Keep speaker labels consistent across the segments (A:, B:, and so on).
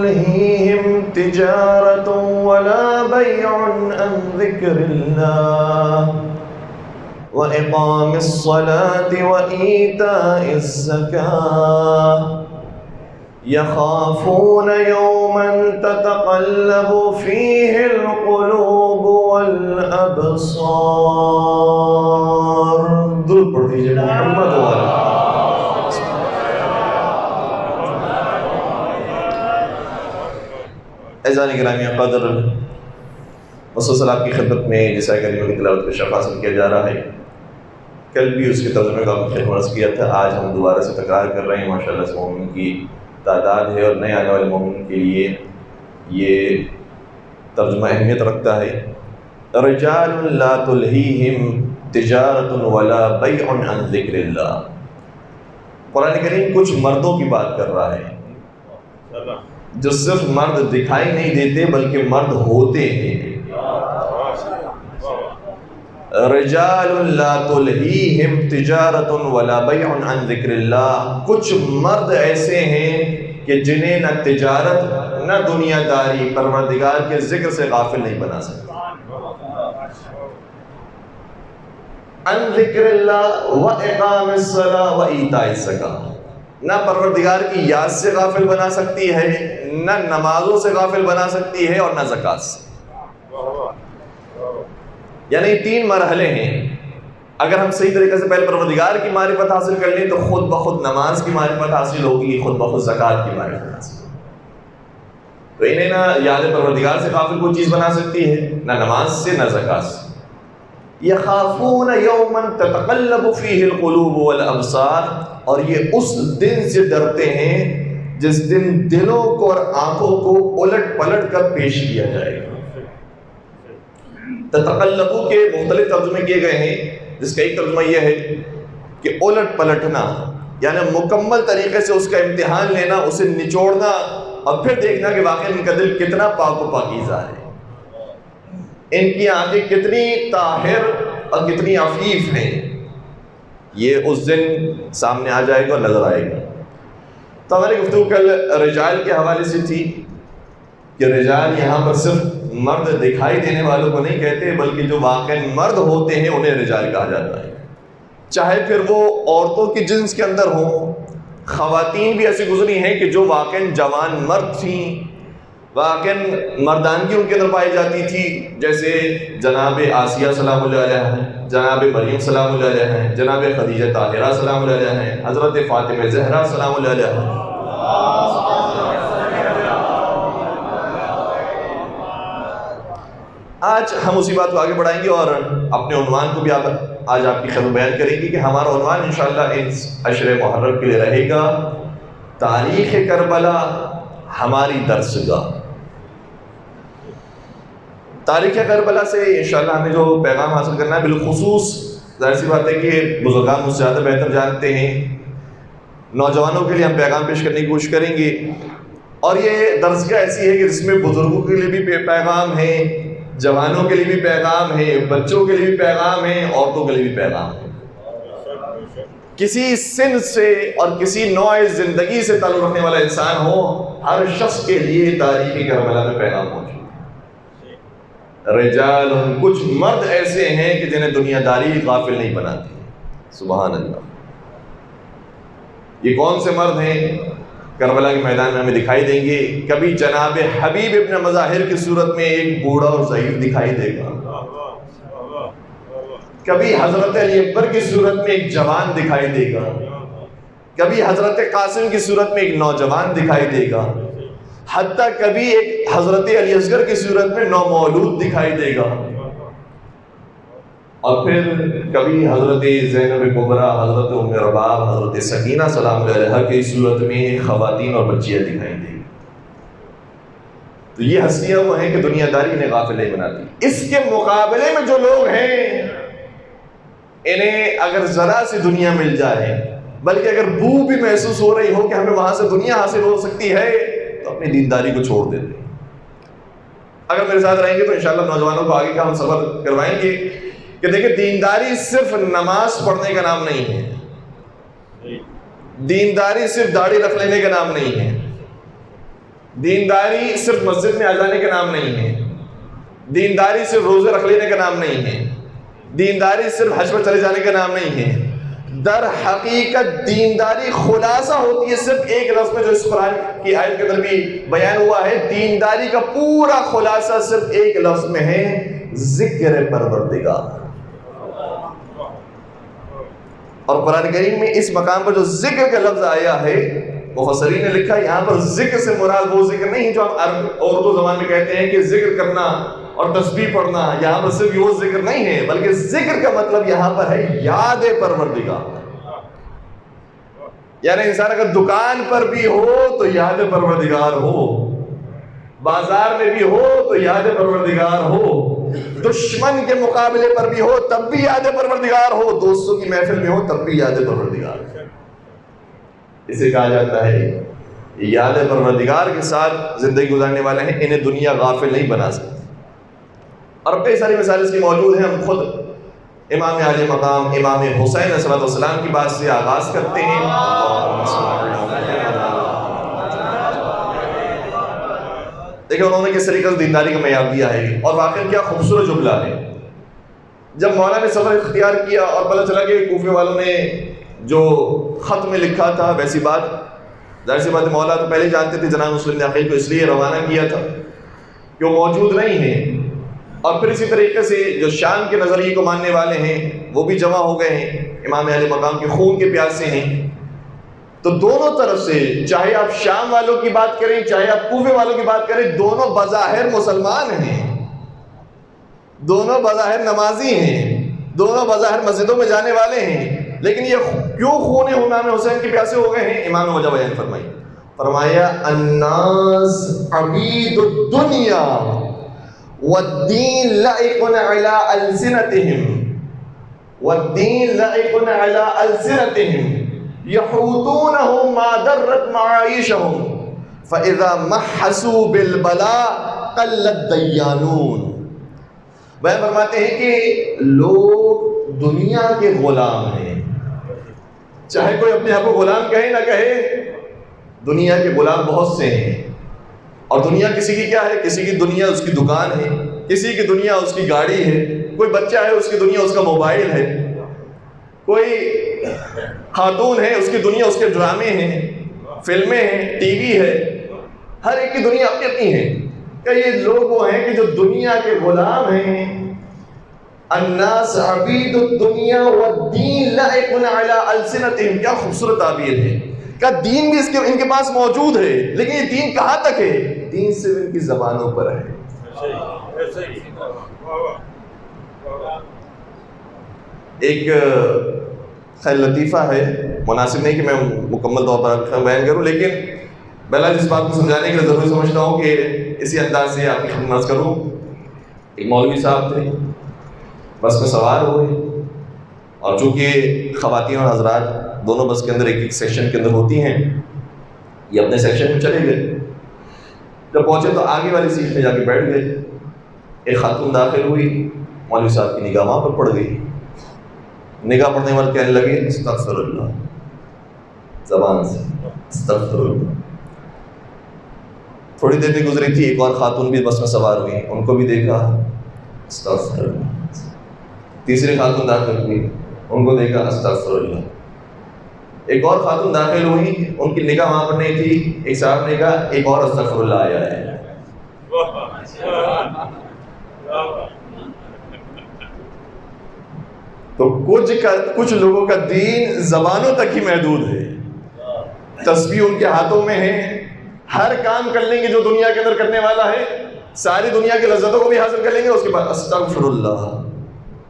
A: تلهيهم تجارة ولا بيع عن ذكر الله وإقام الصلاة وإيتاء الزكاة يخافون يوما تتقلب فيه القلوب والأبصار. درود پڑھ دیجئے محمد والے. اعزائے گرامی قدر، مسلسل آپ کی خدمت میں جیسا کریمہ کی تلاوت کا شرف حاصل کیا جا رہا ہے. کل بھی اس کے ترجمے کا خیر عرض کیا تھا. آج ہم دوبارہ سے تکرار کر رہے ہیں. ماشاءاللہ سے مومن کی تعداد ہے اور نئے آنے والے مومن کے لیے یہ ترجمہ اہمیت رکھتا ہے. رجال لا تلہیہم تجارت ولا بیع عن ذکر اللہ. قرآن کریم کچھ مردوں کی بات کر رہا ہے جو صرف مرد دکھائی نہیں دیتے بلکہ مرد ہوتے ہیں. رجال لا تلہیہم تجارت ولا بیع عن ذکر اللہ. کچھ مرد ایسے ہیں کہ جنہیں نہ تجارت نہ دنیا داری پروردگار کے ذکر سے غافل نہیں بنا سکتے. عن ذکر اللہ واقام الصلاۃ وایتاء الزکاۃ. نہ پروردگار کی یاد سے غافل بنا سکتی ہے، نہ نمازوں سے غافل بنا سکتی ہے، اور نہ زکوٰۃ سے. یعنی تین مرحلے ہیں. اگر ہم صحیح طریقے سے پہلے پروردگار کی معرفت حاصل کر لیں تو خود بخود نماز کی معرفت حاصل ہوگی، خود بخود زکوٰۃ کی معرفت حاصل ہوگی. تو انہیں نہ یاد پروردگار سے غافل کوئی چیز بنا سکتی ہے، نہ نماز سے نہ زکوٰۃ سے. یخافون یوما تتقلب فیہ القلوب والابصار. اور یہ اس دن سے ڈرتے ہیں جس دن دلوں کو اور آنکھوں کو الٹ پلٹ کر پیش کیا جائے گا. تتقلبو کے مختلف ترجمے کیے گئے ہیں، جس کا ایک ترجمہ یہ ہے کہ الٹ پلٹنا، یعنی مکمل طریقے سے اس کا امتحان لینا، اسے نچوڑنا اور پھر دیکھنا کہ واقعی ان کا دل کتنا پاک و پاکیزہ ہے، ان کی آنکھیں کتنی طاہر اور کتنی عفیف ہیں. یہ اس دن سامنے آ جائے گا اور نظر آئے گا. تو ہماری گفتگو کل رجال کے حوالے سے تھی کہ رجال یہاں پر صرف مرد دکھائی دینے والوں کو نہیں کہتے بلکہ جو واقعی مرد ہوتے ہیں انہیں رجال کہا جاتا ہے. چاہے پھر وہ عورتوں کی جنس کے اندر ہوں. خواتین بھی ایسی گزری ہیں کہ جو واقعی جوان مرد تھیں، واقعی مردانگی ان کے اندر پائی جاتی تھی، جیسے جناب آسیہ سلام اللہ علیہ ہیں، جناب مریم سلام اللہ علیہ ہیں، جناب خدیجہ طاہرہ سلام اللہ علیہ ہیں، حضرت فاطمہ زہرا سلام اللہ علیہ ہیں. آج ہم اسی بات کو آگے بڑھائیں گے اور اپنے عنوان کو بھی آج آپ کی خدمت بیان کریں گے کہ ہمارا عنوان انشاءاللہ اس عشر محرم کے لیے رہے گا تاریخ کربلا ہماری درسگاہ. تاریخ کربلا سے انشاءاللہ ہمیں جو پیغام حاصل کرنا ہے، بالخصوص ظاہر سی بات ہے کہ بزرگان مجھ سے زیادہ بہتر جانتے ہیں، نوجوانوں کے لیے ہم پیغام پیش کرنے کی کوشش کریں گے. اور یہ درسگاہ ایسی ہے کہ جس میں بزرگوں کے لیے بھی پیغام ہے، جوانوں کے لیے بھی پیغام ہے، بچوں کے لیے بھی پیغام ہے، عورتوں کے لیے بھی پیغام ہے. کسی سن سے اور کسی نوع زندگی سے تعلق رکھنے والا انسان ہو، ہر شخص کے لیے تاریخ کربلا میں پیغام موجود ہے. رجال، کچھ مرد ایسے ہیں کہ جنہیں دنیا داری غافل نہیں بناتی. سبحان اللہ. یہ کون سے مرد ہیں؟ کربلا کے میدان میں ہمیں دکھائی دیں گے. کبھی جناب حبیب ابن مظاہر کی صورت میں ایک بوڑھا اور ضعیف دکھائی دے گا، کبھی حضرت علی اکبر کی صورت میں ایک جوان دکھائی دے گا، کبھی حضرت قاسم کی صورت میں ایک نوجوان دکھائی دے گا، حتیٰ کبھی ایک حضرت علی اصغر کی صورت میں نومولود دکھائی دے گا، اور پھر کبھی حضرت زینب کبریٰ، حضرت ام رباب، حضرت سکینہ سلام اللہ علیہا کی صورت میں خواتین اور بچیاں دکھائی دیں. تو یہ ہستیاں وہ ہیں کہ دنیا داری انہیں غافل نہیں بناتی. اس کے مقابلے میں جو لوگ ہیں انہیں اگر ذرا سی دنیا مل جائے، بلکہ اگر بو بھی محسوس ہو رہی ہو کہ ہمیں وہاں سے دنیا حاصل ہو سکتی ہے، تو اپنی دینداری کو چھوڑ دیتے ہیں. اگر میرے ساتھ رہیں گے تو انشاءاللہ نوجوانوں کو آگے کا ہم سفر کروائیں گے کہ دیکھیں دینداری صرف نماز پڑھنے کا نام نہیں ہے، دینداری صرف داڑھی رکھ لینے کا نام نہیں ہے، دینداری صرف مسجد میں آ جانے کا نام نہیں ہے، دینداری صرف روزے رکھ لینے کا نام نہیں ہے، دینداری صرف حج پر چلے جانے کا نام نہیں ہے۔ در حقیقت دینداری خلاصہ ہوتی ہے صرف ایک لفظ میں، جو اس قرآن کی آیت کے اندر بھی بیان ہوا ہے۔ دینداری کا پورا خلاصہ صرف ایک لفظ میں ہے، ذکر پروردگار۔ اور قرآن کریم میں اس مقام پر جو ذکر کا لفظ آیا ہے، مفسرین نے لکھا یہاں پر ذکر سے مراد وہ ذکر نہیں جو ہم اردو زبان میں کہتے ہیں کہ ذکر کرنا اور تسبیح پڑھنا، یہاں پر صرف وہ ذکر نہیں ہے، بلکہ ذکر کا مطلب یہاں پر ہے یاد پروردگار۔ یعنی انسان اگر دکان پر بھی ہو تو یاد پروردگار ہو، بازار میں بھی ہو تو یاد پروردگار ہو، دشمن کے مقابلے پر بھی ہو تب بھی یاد پروردگار ہو، دوستوں کی محفل میں ہو تب بھی یاد پروردگار ہو۔ اسے کہا جاتا ہے یاد پروردگار کے ساتھ زندگی گزارنے والے ہیں، انہیں دنیا غافل نہیں بنا سکتی۔ اور کئی ساری مثالیں اس کی موجود ہیں۔ ہم خود امام عالی مقام امام حسین علیہ السلام کی بات سے آغاز کرتے ہیں۔ دیکھیں انہوں نے کس طریقے سے دینداری کا معیار دیا ہے، اور واقعی کیا خوبصورت جملہ ہے۔ جب مولا نے سفر اختیار کیا اور پتہ چلا کہ کوفے والوں نے جو خط میں لکھا تھا ویسی بات، ظاہر سی بات مولا تو پہلے جانتے تھے جناب مسلم نے عقیل کو اس لیے روانہ کیا تھا کہ وہ موجود نہیں ہیں، اور پھر اسی طریقے سے جو شام کے نظریے کو ماننے والے ہیں وہ بھی جمع ہو گئے ہیں، امام اہل مقام کے خون کے پیاسے ہیں۔ تو دونوں طرف سے چاہے آپ شام والوں کی بات کریں چاہے آپ کوفے والوں کی بات کریں، دونوں بظاہر مسلمان ہیں، دونوں بظاہر نمازی ہیں، دونوں بظاہر مسجدوں میں جانے والے ہیں، لیکن یہ کیوں خون امام حسین کے پیاسے ہو گئے ہیں؟ امام نے وجہ بیان فرمائی، فرمایا الناس عبید الدنیا والدین لائق علی السنتهم والدین لائق علی السنتهم یحوطونهم ما درت معایشهم فاذا محسوا بالبلاء قل الدیانون۔ وہ فرماتے ہیں کہ لوگ دنیا کے غلام ہیں، چاہے کوئی اپنے آپ کو غلام کہے نہ کہے، دنیا کے غلام بہت سے ہیں۔ اور دنیا کسی کی کیا ہے؟ کسی کی دنیا اس کی دکان ہے، کسی کی دنیا اس کی گاڑی ہے، کوئی بچہ ہے اس کی دنیا اس کا موبائل ہے، کوئی خاتون ہے اس کی دنیا اس کے ڈرامے ہیں، فلمیں ہیں، ٹی وی ہے، ہر ایک کی دنیا اپنی اپنی ہے۔ کہ یہ لوگ وہ ہیں کہ جو دنیا کے غلام ہیں۔ الناس عبید الدنیا والدین لائق علی السنتهم، کیا خوبصورت تعبیر ہے۔ کہ دین بھی ان کے پاس موجود ہے، لیکن یہ دین کہاں تک ہے؟ دین صرف ان کی زبانوں پر ہے۔ ایک خیر لطیفہ ہے، مناسب نہیں کہ میں مکمل طور پر بیان کروں، لیکن بہرحال اس بات کو سمجھانے کے لیے ضروری سمجھتا ہوں کہ اسی انداز سے آپ کی خدمت کروں۔ ایک مولوی صاحب تھے، بس میں سوار ہوئے، اور چونکہ خواتین اور حضرات دونوں بس کے اندر ایک ایک سیکشن کے اندر ہوتی ہیں، یہ اپنے سیکشن میں چلے گئے۔ جب پہنچے تو آگے والی سیٹ میں جا کے بیٹھ گئے۔ ایک خاتون داخل ہوئی، مولوی صاحب کی نگاہ وہاں پر پڑ گئی۔ نگاہ پڑنے والے کہنے لگے استغفر اللہ، زبان سے استغفر اللہ۔ تھوڑی دیر بھی گزری تھی، ایک اور خاتون بھی بس میں سوار ہوئی، ان کو بھی دیکھا استغفر اللہ۔ تیسری خاتون داخل ہوئی، ان کو دیکھا استغفر اللہ۔ ایک اور خاتون داخل ہوئی، ان کی نگاہ وہاں پر نہیں تھی، ایک صاحب نے کہا ایک اور استغفر اللہ آیا ہے۔ تو کچھ لوگوں کا دین زبانوں تک ہی محدود ہے، تسبیح ان کے ہاتھوں میں ہے، ہر کام کر لیں گے جو دنیا کے اندر کرنے والا ہے، ساری دنیا کی لذتوں کو بھی حاصل کر لیں گے، اس کے بعد استغفر اللہ،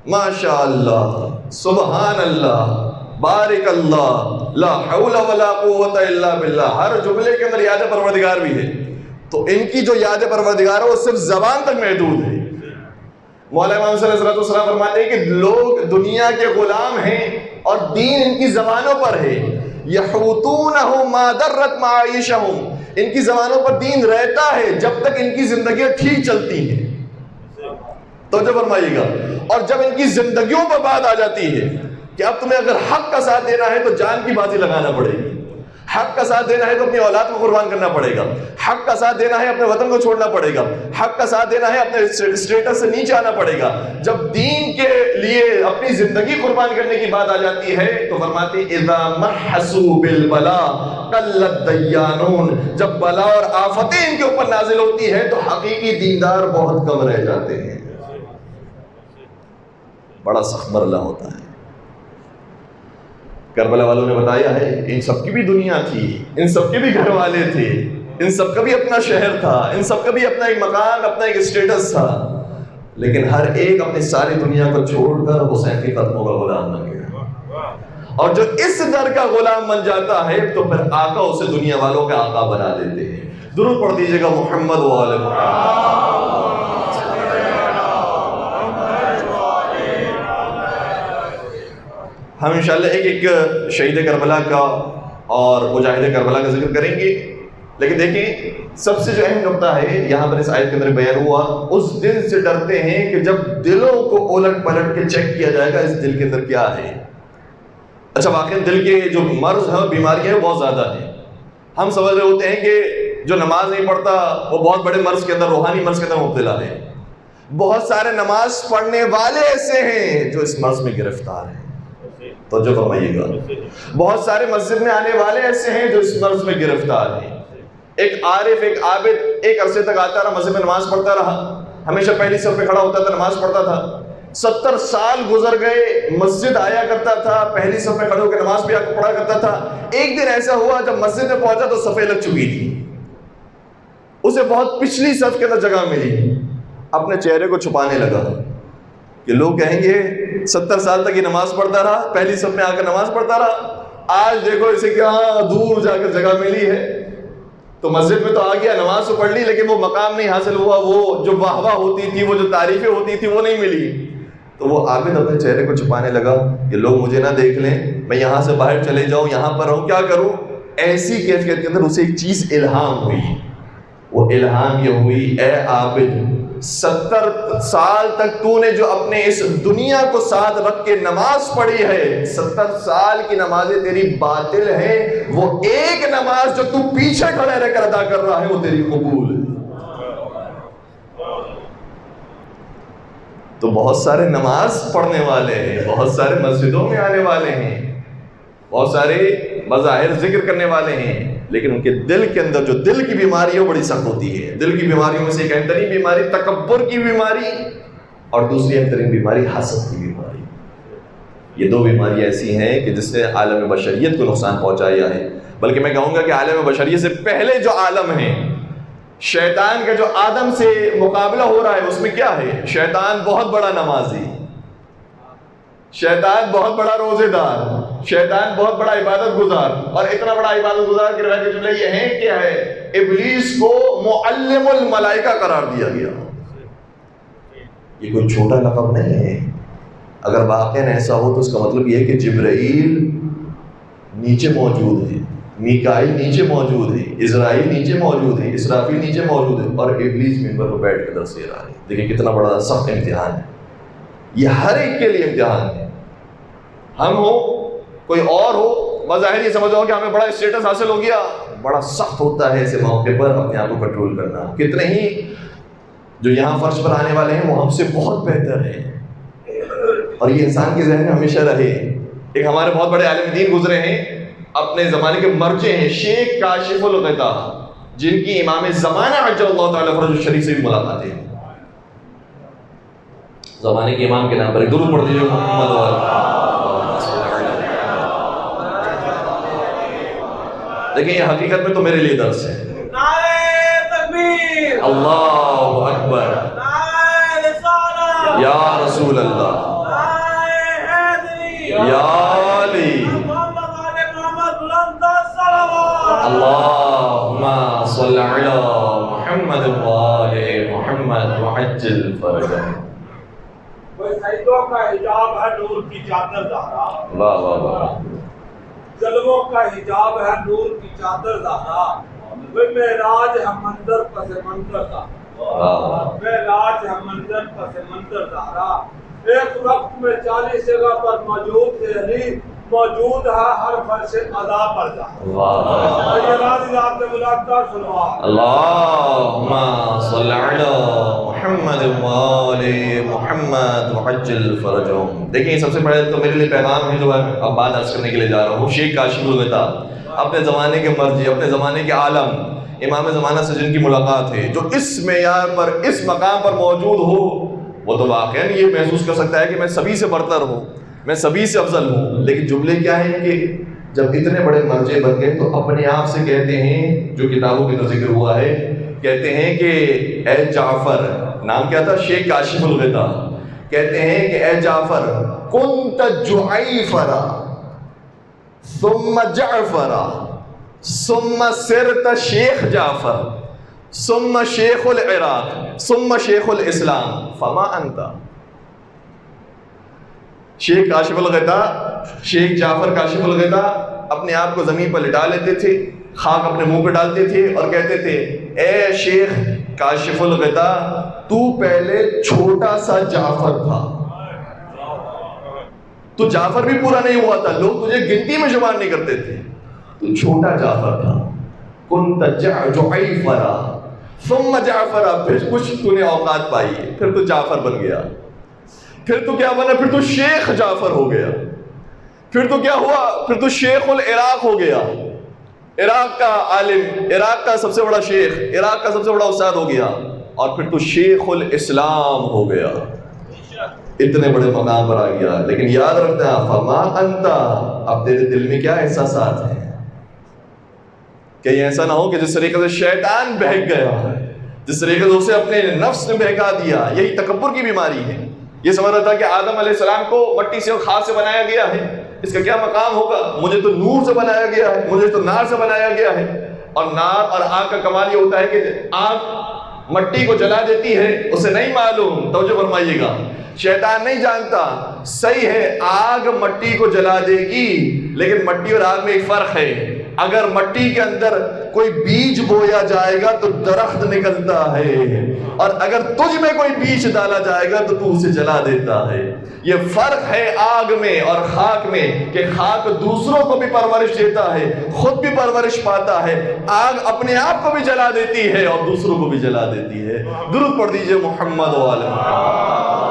A: ماشاء اللہ، سبحان اللہ، بارک اللہ، لا حول ولا قوت الا باللہ، ہر جملے کے اندر یاد پروردگار بھی ہے۔ تو ان کی جو یاد پروردگار ہے وہ صرف زبان تک محدود ہے۔ مولا امام صلی اللہ علیہ وسلم فرماتے ہیں کہ لوگ دنیا کے غلام ہیں اور دین ان کی زبانوں پر ہے۔ یحوطونہ ما درت معایشہم، ان کی زبانوں پر دین رہتا ہے جب تک ان کی زندگیاں ٹھیک چلتی ہیں۔ توجہ فرمائیے گا۔ اور جب ان کی زندگیوں پر بات آ جاتی ہے کہ اب تمہیں اگر حق کا ساتھ دینا ہے تو جان کی بازی لگانا پڑے گی، حق کا ساتھ دینا ہے تو اپنی اولاد کو قربان کرنا پڑے گا، حق کا ساتھ دینا ہے اپنے وطن کو چھوڑنا پڑے گا، حق کا ساتھ دینا ہے اپنے اسٹیٹس سے نیچے آنا پڑے گا۔ جب دین کے لیے اپنی زندگی قربان کرنے کی بات آ جاتی ہے تو فرماتے اذا محسوا بالبلاء قل الدیانون، جب بلا اور آفتیں ان کے اوپر نازل ہوتی ہے تو حقیقی دیندار بہت کم رہ جاتے ہیں۔ بڑا سخت مرحلہ ہوتا ہے۔ کربلا والوں نے بتایا ہے ان سب کی بھی دنیا تھی، ان سب کے بھی گھر والے تھے، ان سب کا بھی اپنا شہر تھا، ان سب کا بھی اپنا ایک مکان، اپنا ایک اسٹیٹس تھا، لیکن ہر ایک اپنی ساری دنیا کو چھوڑ کر حسین کے قدموں کا غلام بن گیا۔ اور جو اس در کا غلام بن جاتا ہے تو پھر آقا اسے دنیا والوں کا آقا بنا دیتے ہیں۔ درود پڑھ دیجیے گا محمد و آل محمد۔ ہم انشاءاللہ ایک ایک شہید کربلا کا اور مجاہد کربلا کا ذکر کریں گے، لیکن دیکھیں سب سے جو اہم نقطہ ہے یہاں پر اس آیت کے اندر بیان ہوا، اس دن سے ڈرتے ہیں کہ جب دلوں کو الٹ پلٹ کے چیک کیا جائے گا اس دل کے اندر کیا ہے۔ اچھا واقعی دل کے جو مرض ہیں بیماریاں ہیں بہت زیادہ ہیں۔ ہم سمجھ رہے ہوتے ہیں کہ جو نماز نہیں پڑھتا وہ بہت بڑے مرض کے اندر، روحانی مرض کے اندر مبتلا ہے۔ بہت سارے نماز پڑھنے والے ایسے ہیں جو اس مرض میں گرفتار ہیں، توجہ فرمائیے گا۔ بہت سارے مسجد میں آنے والے ایسے ہیں جو اس مرض میں گرفتار ہیں۔ ایک عارف، ایک عابد ایک عرصے تک آتا رہا، مسجد میں نماز پڑھتا رہا، ہمیشہ پہلی صف پہ کھڑا ہوتا تھا، نماز پڑھتا تھا۔ 70 سال گزر گئے، مسجد آیا کرتا تھا، پہلی صف میں کھڑے ہو کے نماز بھی پڑھا کرتا تھا۔ ایک دن ایسا ہوا جب مسجد میں پہنچا تو صفیں لگ چکی تھی، اسے بہت پچھلی صف کے اندر جگہ ملی، اپنے چہرے کو چھپانے لگا کہ لوگ کہیں گے 70 سال تک یہ نماز پڑھتا رہا، پہلی صف میں آ کر نماز پڑھتا رہا، آج دیکھو اسے کیا دور جا کر جگہ ملی ہے۔ تو مسجد میں تو آ گیا، نماز تو پڑھ لی، لیکن وہ مقام نہیں حاصل ہوا، وہ جو واہ واہ ہوتی تھی، وہ جو تعریفیں ہوتی تھی وہ نہیں ملی۔ تو وہ عابد اپنے چہرے کو چھپانے لگا کہ لوگ مجھے نہ دیکھ لیں، میں یہاں سے باہر چلے جاؤں، یہاں پر رہوں، کیا کروں۔ ایسی کیفیت کے اندر اسے ایک چیز الہام ہوئی، وہ الہام یہ ہوئی، اے عابد 70 سال تک تو نے جو اپنے اس دنیا کو ساتھ رکھ کے نماز پڑھی ہے، 70 سال کی نمازیں تیری باطل ہیں، وہ ایک نماز جو تو پیچھے کھڑے رہ کر ادا کر رہا ہے وہ تیری قبول ہے۔ تو بہت سارے نماز پڑھنے والے ہیں، بہت سارے مسجدوں میں آنے والے ہیں، بہت سارے مظاہر ذکر کرنے والے ہیں، لیکن ان کے دل کے اندر جو دل کی بیماری ہے وہ بڑی سخت ہوتی ہے۔ دل کی بیماریوں میں سے ایک اہم ترین بیماری تکبر کی بیماری، اور دوسری اہم ترین بیماری حسد کی بیماری۔ یہ دو بیماریاں ایسی ہیں کہ جس نے عالم بشریت کو نقصان پہنچایا ہے، بلکہ میں کہوں گا کہ عالم بشریت سے پہلے جو عالم ہے، شیطان کا جو آدم سے مقابلہ ہو رہا ہے اس میں کیا ہے؟ شیطان بہت بڑا نمازی، شیطان بہت بڑا روزے دار، شیطان بہت بڑا عبادت گزار، اور اتنا بڑا عبادت گزار کہ روایت کے جملے یہ ہیں کیا ہے، ابلیس کو معلم الملائکہ قرار دیا گیا۔ یہ کوئی چھوٹا لقب نہیں ہے۔ اگر واقعاً ایسا ہو تو اس کا مطلب یہ ہے کہ جبرائیل نیچے موجود ہے، میکائیل نیچے موجود ہے، اسرائیل نیچے موجود ہے، اسرافیل نیچے موجود ہے، اور ابلیس منبر پر بیٹھ کر درس دے رہا ہے۔ دیکھیں کتنا بڑا سخت امتحان ہے، یہ ہر ایک کے لیے امتحان ہے۔ ہم ہو کوئی اور ہو، بظاہر یہ سمجھو کہ ہمیں بڑا اسٹیٹس حاصل ہو گیا، بڑا سخت ہوتا ہے ایسے موقع پر اپنے آپ کو کنٹرول کرنا۔ کتنے ہی جو یہاں فرش پر آنے والے ہیں وہ ہم سے بہت بہتر ہیں، اور یہ انسان کے ذہن میں ہمیشہ رہے۔ ایک ہمارے بہت بڑے عالم دین گزرے ہیں، اپنے زمانے کے مرجع ہیں، شیخ کاشف الغطا، جن کی امام زمانہ عجل اللہ تعالیٰ فرج الشریف سے بھی ملاقاتیں ہیں۔ زمانے کے امام کے نام پر ایک درود پڑھ دیجیے محمد و دیکھیں یہ حقیقت میں تو میرے لیے درس ہے۔
B: نعرہ تکبیر،
A: اللہ اکبر،
B: نعرہ رسالہ،
A: یا رسول اللہ،
B: نعرہ حیدری،
A: یا علی،
B: محمد آل محمد، بلند الصلوات۔
A: اللہم صل علی محمد و آل محمد وعجل فرجہ۔
B: سجدوں کا حجاب ہے نور کی چادر زہرا،
A: واہ واہ واہ،
B: ظلموں کا حجاب ہے نور کی چادر زہرا، وہ معراج ہے منظر پس منظر زہرا، معراج ہے منظر پس منظر زہرا۔ ایک وقت میں 40 جگہ پر موجود تھے علی، موجود ہے ہر فرش ادا پر جا. یہ راز ذات ملاقات سنوا.
A: اللہم صل علی محمد وآل محمد وعجل فرجهم. دیکھیں سب سے پہلے تو میرے لیے پیغام ہے جو اب بات عرض کرنے کے لیے جا رہا ہوں. شیخ کاشف الغطا اپنے زمانے کے مرجع، اپنے زمانے کے عالم، امام زمانہ سے جن کی ملاقات ہے، جو اس معیار پر، اس مقام پر موجود ہو، وہ تو واقعاً یہ محسوس کر سکتا ہے کہ میں سبھی سے برتر ہوں، میں سبھی سے افضل ہوں. لیکن جملے کیا ہیں کہ جب اتنے بڑے مرجع بن گئے تو اپنے آپ سے کہتے ہیں، جو کتابوں کے اندر ذکر ہوا ہے، کہتے ہیں کہ اے جعفر، نام کیا تھا؟ شیخ کاشف الغطا، کہتے ہیں کہ اے جعفر کنت جعیفرا ثم جعفرا ثم صرت شیخ جعفر ثم شیخ العراق ثم شیخ الاسلام فما انت. شیخ کاشف الغطا، شیخ جعفر کاشف الغطا اپنے آپ کو زمین پر لٹا لیتے تھے، خاک اپنے منہ پہ ڈالتے تھے اور کہتے تھے اے شیخ کاشف الغطا، تو پہلے چھوٹا سا جعفر تھا، تو جعفر بھی پورا نہیں ہوا تھا، لوگ تجھے گنتی میں شمار نہیں کرتے تھے، تو چھوٹا جعفر تھا. کنت جعیفرا ثم جعفرا، پھر کچھ تو نے اوقات پائی ہے، پھر تو جعفر بن گیا، پھر تو کیا بنا؟ پھر تو شیخ جعفر ہو گیا، پھر تو کیا ہوا؟ پھر تو شیخ العراق ہو گیا، عراق کا عالم، عراق کا سب سے بڑا شیخ، عراق کا سب سے بڑا استاد ہو گیا، اور پھر تو شیخ الاسلام ہو گیا، اتنے بڑے مقام پر آ گیا. لیکن یاد رکھنا فما انتا، اب تیرے دل میں کیا احساسات ہیں؟ کہ یہ ایسا نہ ہو کہ جس طریقے سے شیطان بہک گیا، جس طریقے سے اسے اپنے نفس نے بہکا دیا، یہی تکبر کی بیماری ہے. یہ سمجھ رہا تھا کہ آدم علیہ السلام کو مٹی سے اور خاک سے بنایا گیا ہے، اس کا کیا مقام ہوگا؟ مجھے تو نور سے بنایا گیا ہے، مجھے تو نار سے بنایا گیا ہے. اور نار اور آگ کا کمال یہ ہوتا ہے کہ آگ مٹی کو جلا دیتی ہے، اسے نہیں معلوم. توجہ فرمائیے گا، شیطان نہیں جانتا. صحیح ہے آگ مٹی کو جلا دے گی، لیکن مٹی اور آگ میں ایک فرق ہے. اگر مٹی کے اندر کوئی بیج بویا جائے گا تو درخت نکلتا ہے، اور اگر تجھ میں کوئی بیج ڈالا جائے گا تو اسے جلا دیتا ہے. یہ فرق ہے آگ میں اور خاک میں، کہ خاک دوسروں کو بھی پرورش دیتا ہے، خود بھی پرورش پاتا ہے. آگ اپنے آپ کو بھی جلا دیتی ہے اور دوسروں کو بھی جلا دیتی ہے. درود پڑھ دیجئے محمد و آل محمد.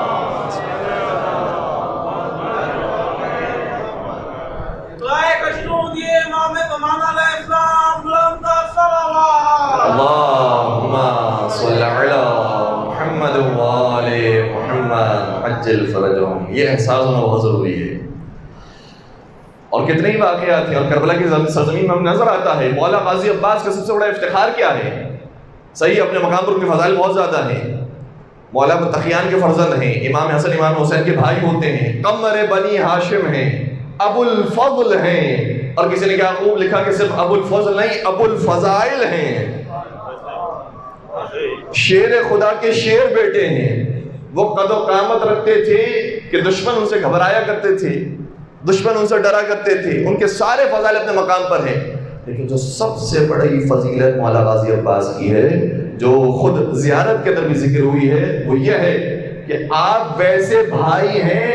A: اللہم صل علی محمد وآل محمد عجل فرجهم. یہ احساس ہونا بہت ضروری ہے. اور کتنے ہی واقعات ہیں، اور کربلا کی سرزمین میں ہم نظر آتا ہے. مولا قاضی عباس کا سب سے بڑا افتخار کیا ہے؟ صحیح اپنے مقام پر ان کے فضائل بہت زیادہ ہیں. مولا تقیان کے فرزند ہیں، امام حسن امام حسین کے بھائی ہوتے ہیں، قمر بنی ہاشم ہیں، ابو الفضل ہیں. اور کسی نے کیا خوب لکھا کہ صرف ابو الفضل نہیں، ابو الفضائل ہیں. شیر خدا کے شیر بیٹے ہیں. وہ قد و قامت رکھتے تھے کہ دشمن ان سے گھبرایا کرتے تھے، دشمن ان سے ڈرا کرتے تھے. ان کے سارے فضائل اپنے مقام پر ہیں. لیکن جو سب سے بڑی فضیلت مولا قاضی عباس کی ہے، جو خود زیارت کے اندر بھی ذکر ہوئی ہے، وہ یہ ہے کہ آپ ویسے بھائی ہیں،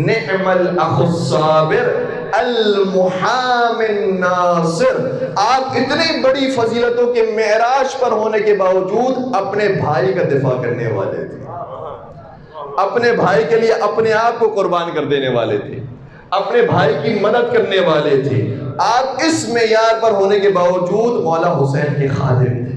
A: نعم الاخ الصابر المحام الناصر. آپ اتنی بڑی فضیلتوں کے معراج پر ہونے کے باوجود اپنے بھائی کا دفاع کرنے والے تھے، اپنے بھائی کے لیے اپنے آپ کو قربان کر دینے والے تھے، اپنے بھائی کی مدد کرنے والے تھے. آپ اس معیار پر ہونے کے باوجود مولا حسین کے خادم تھے.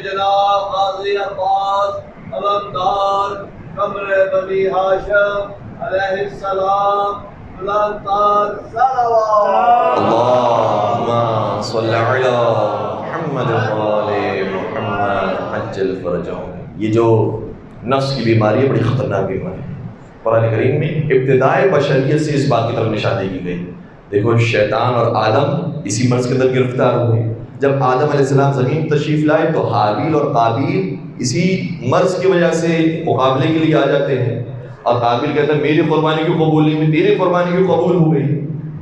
B: جناب قاضی عباس علمدار قمر بنی ہاشم علیہ السلام بلندار صلوات.
A: اللہم صل علی محمد وآل محمد عجل فرجهم. یہ جو نفس کی بیماری ہے بڑی خطرناک بیماری ہے. قرآن کریم میں ابتدائے بشریت سے اس بات کی طرف نشاندہی کی گئی. دیکھو شیطان اور آدم اسی مرض کے اندر گرفتار ہوئے. جب آدم علیہ السلام زمین تشریف لائے تو حابیل اور قابیل اسی مرض کی وجہ سے مقابلے کے لیے آ جاتے ہیں. اور قابیل کہتا ہے میری قربانی کیوں قبول نہیں ہوئی، تیری قربانی کیوں قبول ہو گئی.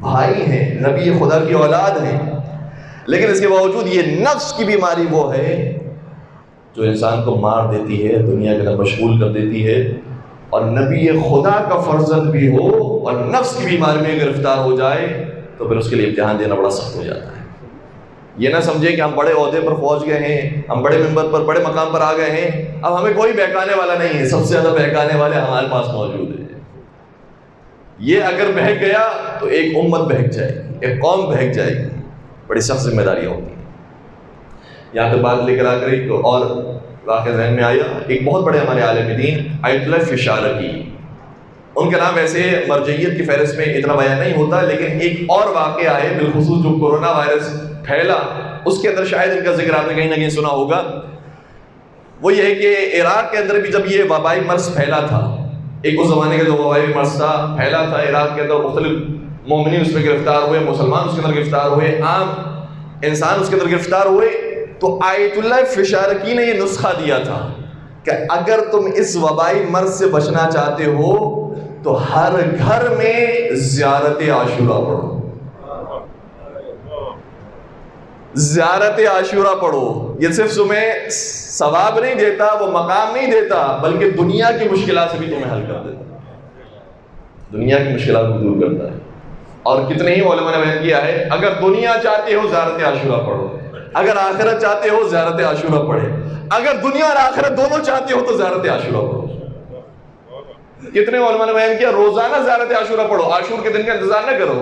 A: بھائی ہیں، نبی خدا کی اولاد ہیں، لیکن اس کے باوجود یہ نفس کی بیماری وہ ہے جو انسان کو مار دیتی ہے، دنیا کے اندر مشغول کر دیتی ہے. اور نبی خدا کا فرزند بھی ہو اور نفس کی بیماری میں گرفتار ہو جائے تو پھر اس کے لیے امتحان دینا بڑا سخت ہو جاتا ہے۔ یہ نہ سمجھے کہ ہم بڑے عہدے پر پہنچ گئے ہیں، ہم بڑے منبر پر بڑے مقام پر آ گئے ہیں، اب ہمیں کوئی بہکانے والا نہیں ہے، سب سے زیادہ بہکانے والے ہمارے پاس موجود ہیں۔ یہ اگر بہک گیا تو ایک امت بہک جائے گی، ایک قوم بہک جائے گی، بڑی سخت ذمہ داریاں ہوتی ہیں۔ یہاں پہ بات لے کر آ کر ایک اور واقعہ ذہن میں آیا، ایک بہت بڑے ہمارے عالم دین آیت اللہ فشارقی، ان کا نام ویسے مرجعیت کی فہرست میں اتنا بیان نہیں ہوتا، لیکن ایک اور واقعہ ہے بالخصوص جو کورونا وائرس پھیلا اس کے اندر شاید ان کا ذکر آپ نے کہیں نہ کہیں سنا ہوگا۔ وہ یہ ہے کہ عراق کے اندر بھی جب یہ وبائی مرض پھیلا تھا، ایک اس زمانے کا جو وبائی مرض تھا پھیلا تھا عراق کے اندر، مختلف مومنین اس میں گرفتار ہوئے، مسلمان اس کے اندر گرفتار ہوئے، عام انسان اس کے اندر گرفتار ہوئے، تو آیت اللہ فشارقی نے یہ نسخہ دیا تھا کہ اگر تم اس وبائی مرض سے بچنا چاہتے ہو تو ہر گھر میں زیارت عاشورہ پڑھو، زیارت عاشورہ پڑھو۔ یہ صرف تمہیں ثواب نہیں دیتا، وہ مقام نہیں دیتا، بلکہ دنیا کی مشکلات سے بھی تمہیں حل کر دیتا، دنیا کی مشکلات کو دور کرتا ہے۔ اور کتنے ہی علماء نے بیان کیا ہے، اگر دنیا چاہتے ہو زیارت عاشورہ پڑھو، اگر آخرت چاہتے ہو زیارت عاشورہ پڑھے، اگر دنیا اور آخرت دونوں چاہتے ہو تو زیارت عاشورہ پڑھو۔ کتنے علماء نے بیان کیا روزانہ زیارت عاشورہ پڑھو، عاشور کے دن کا انتظار نہ کرو،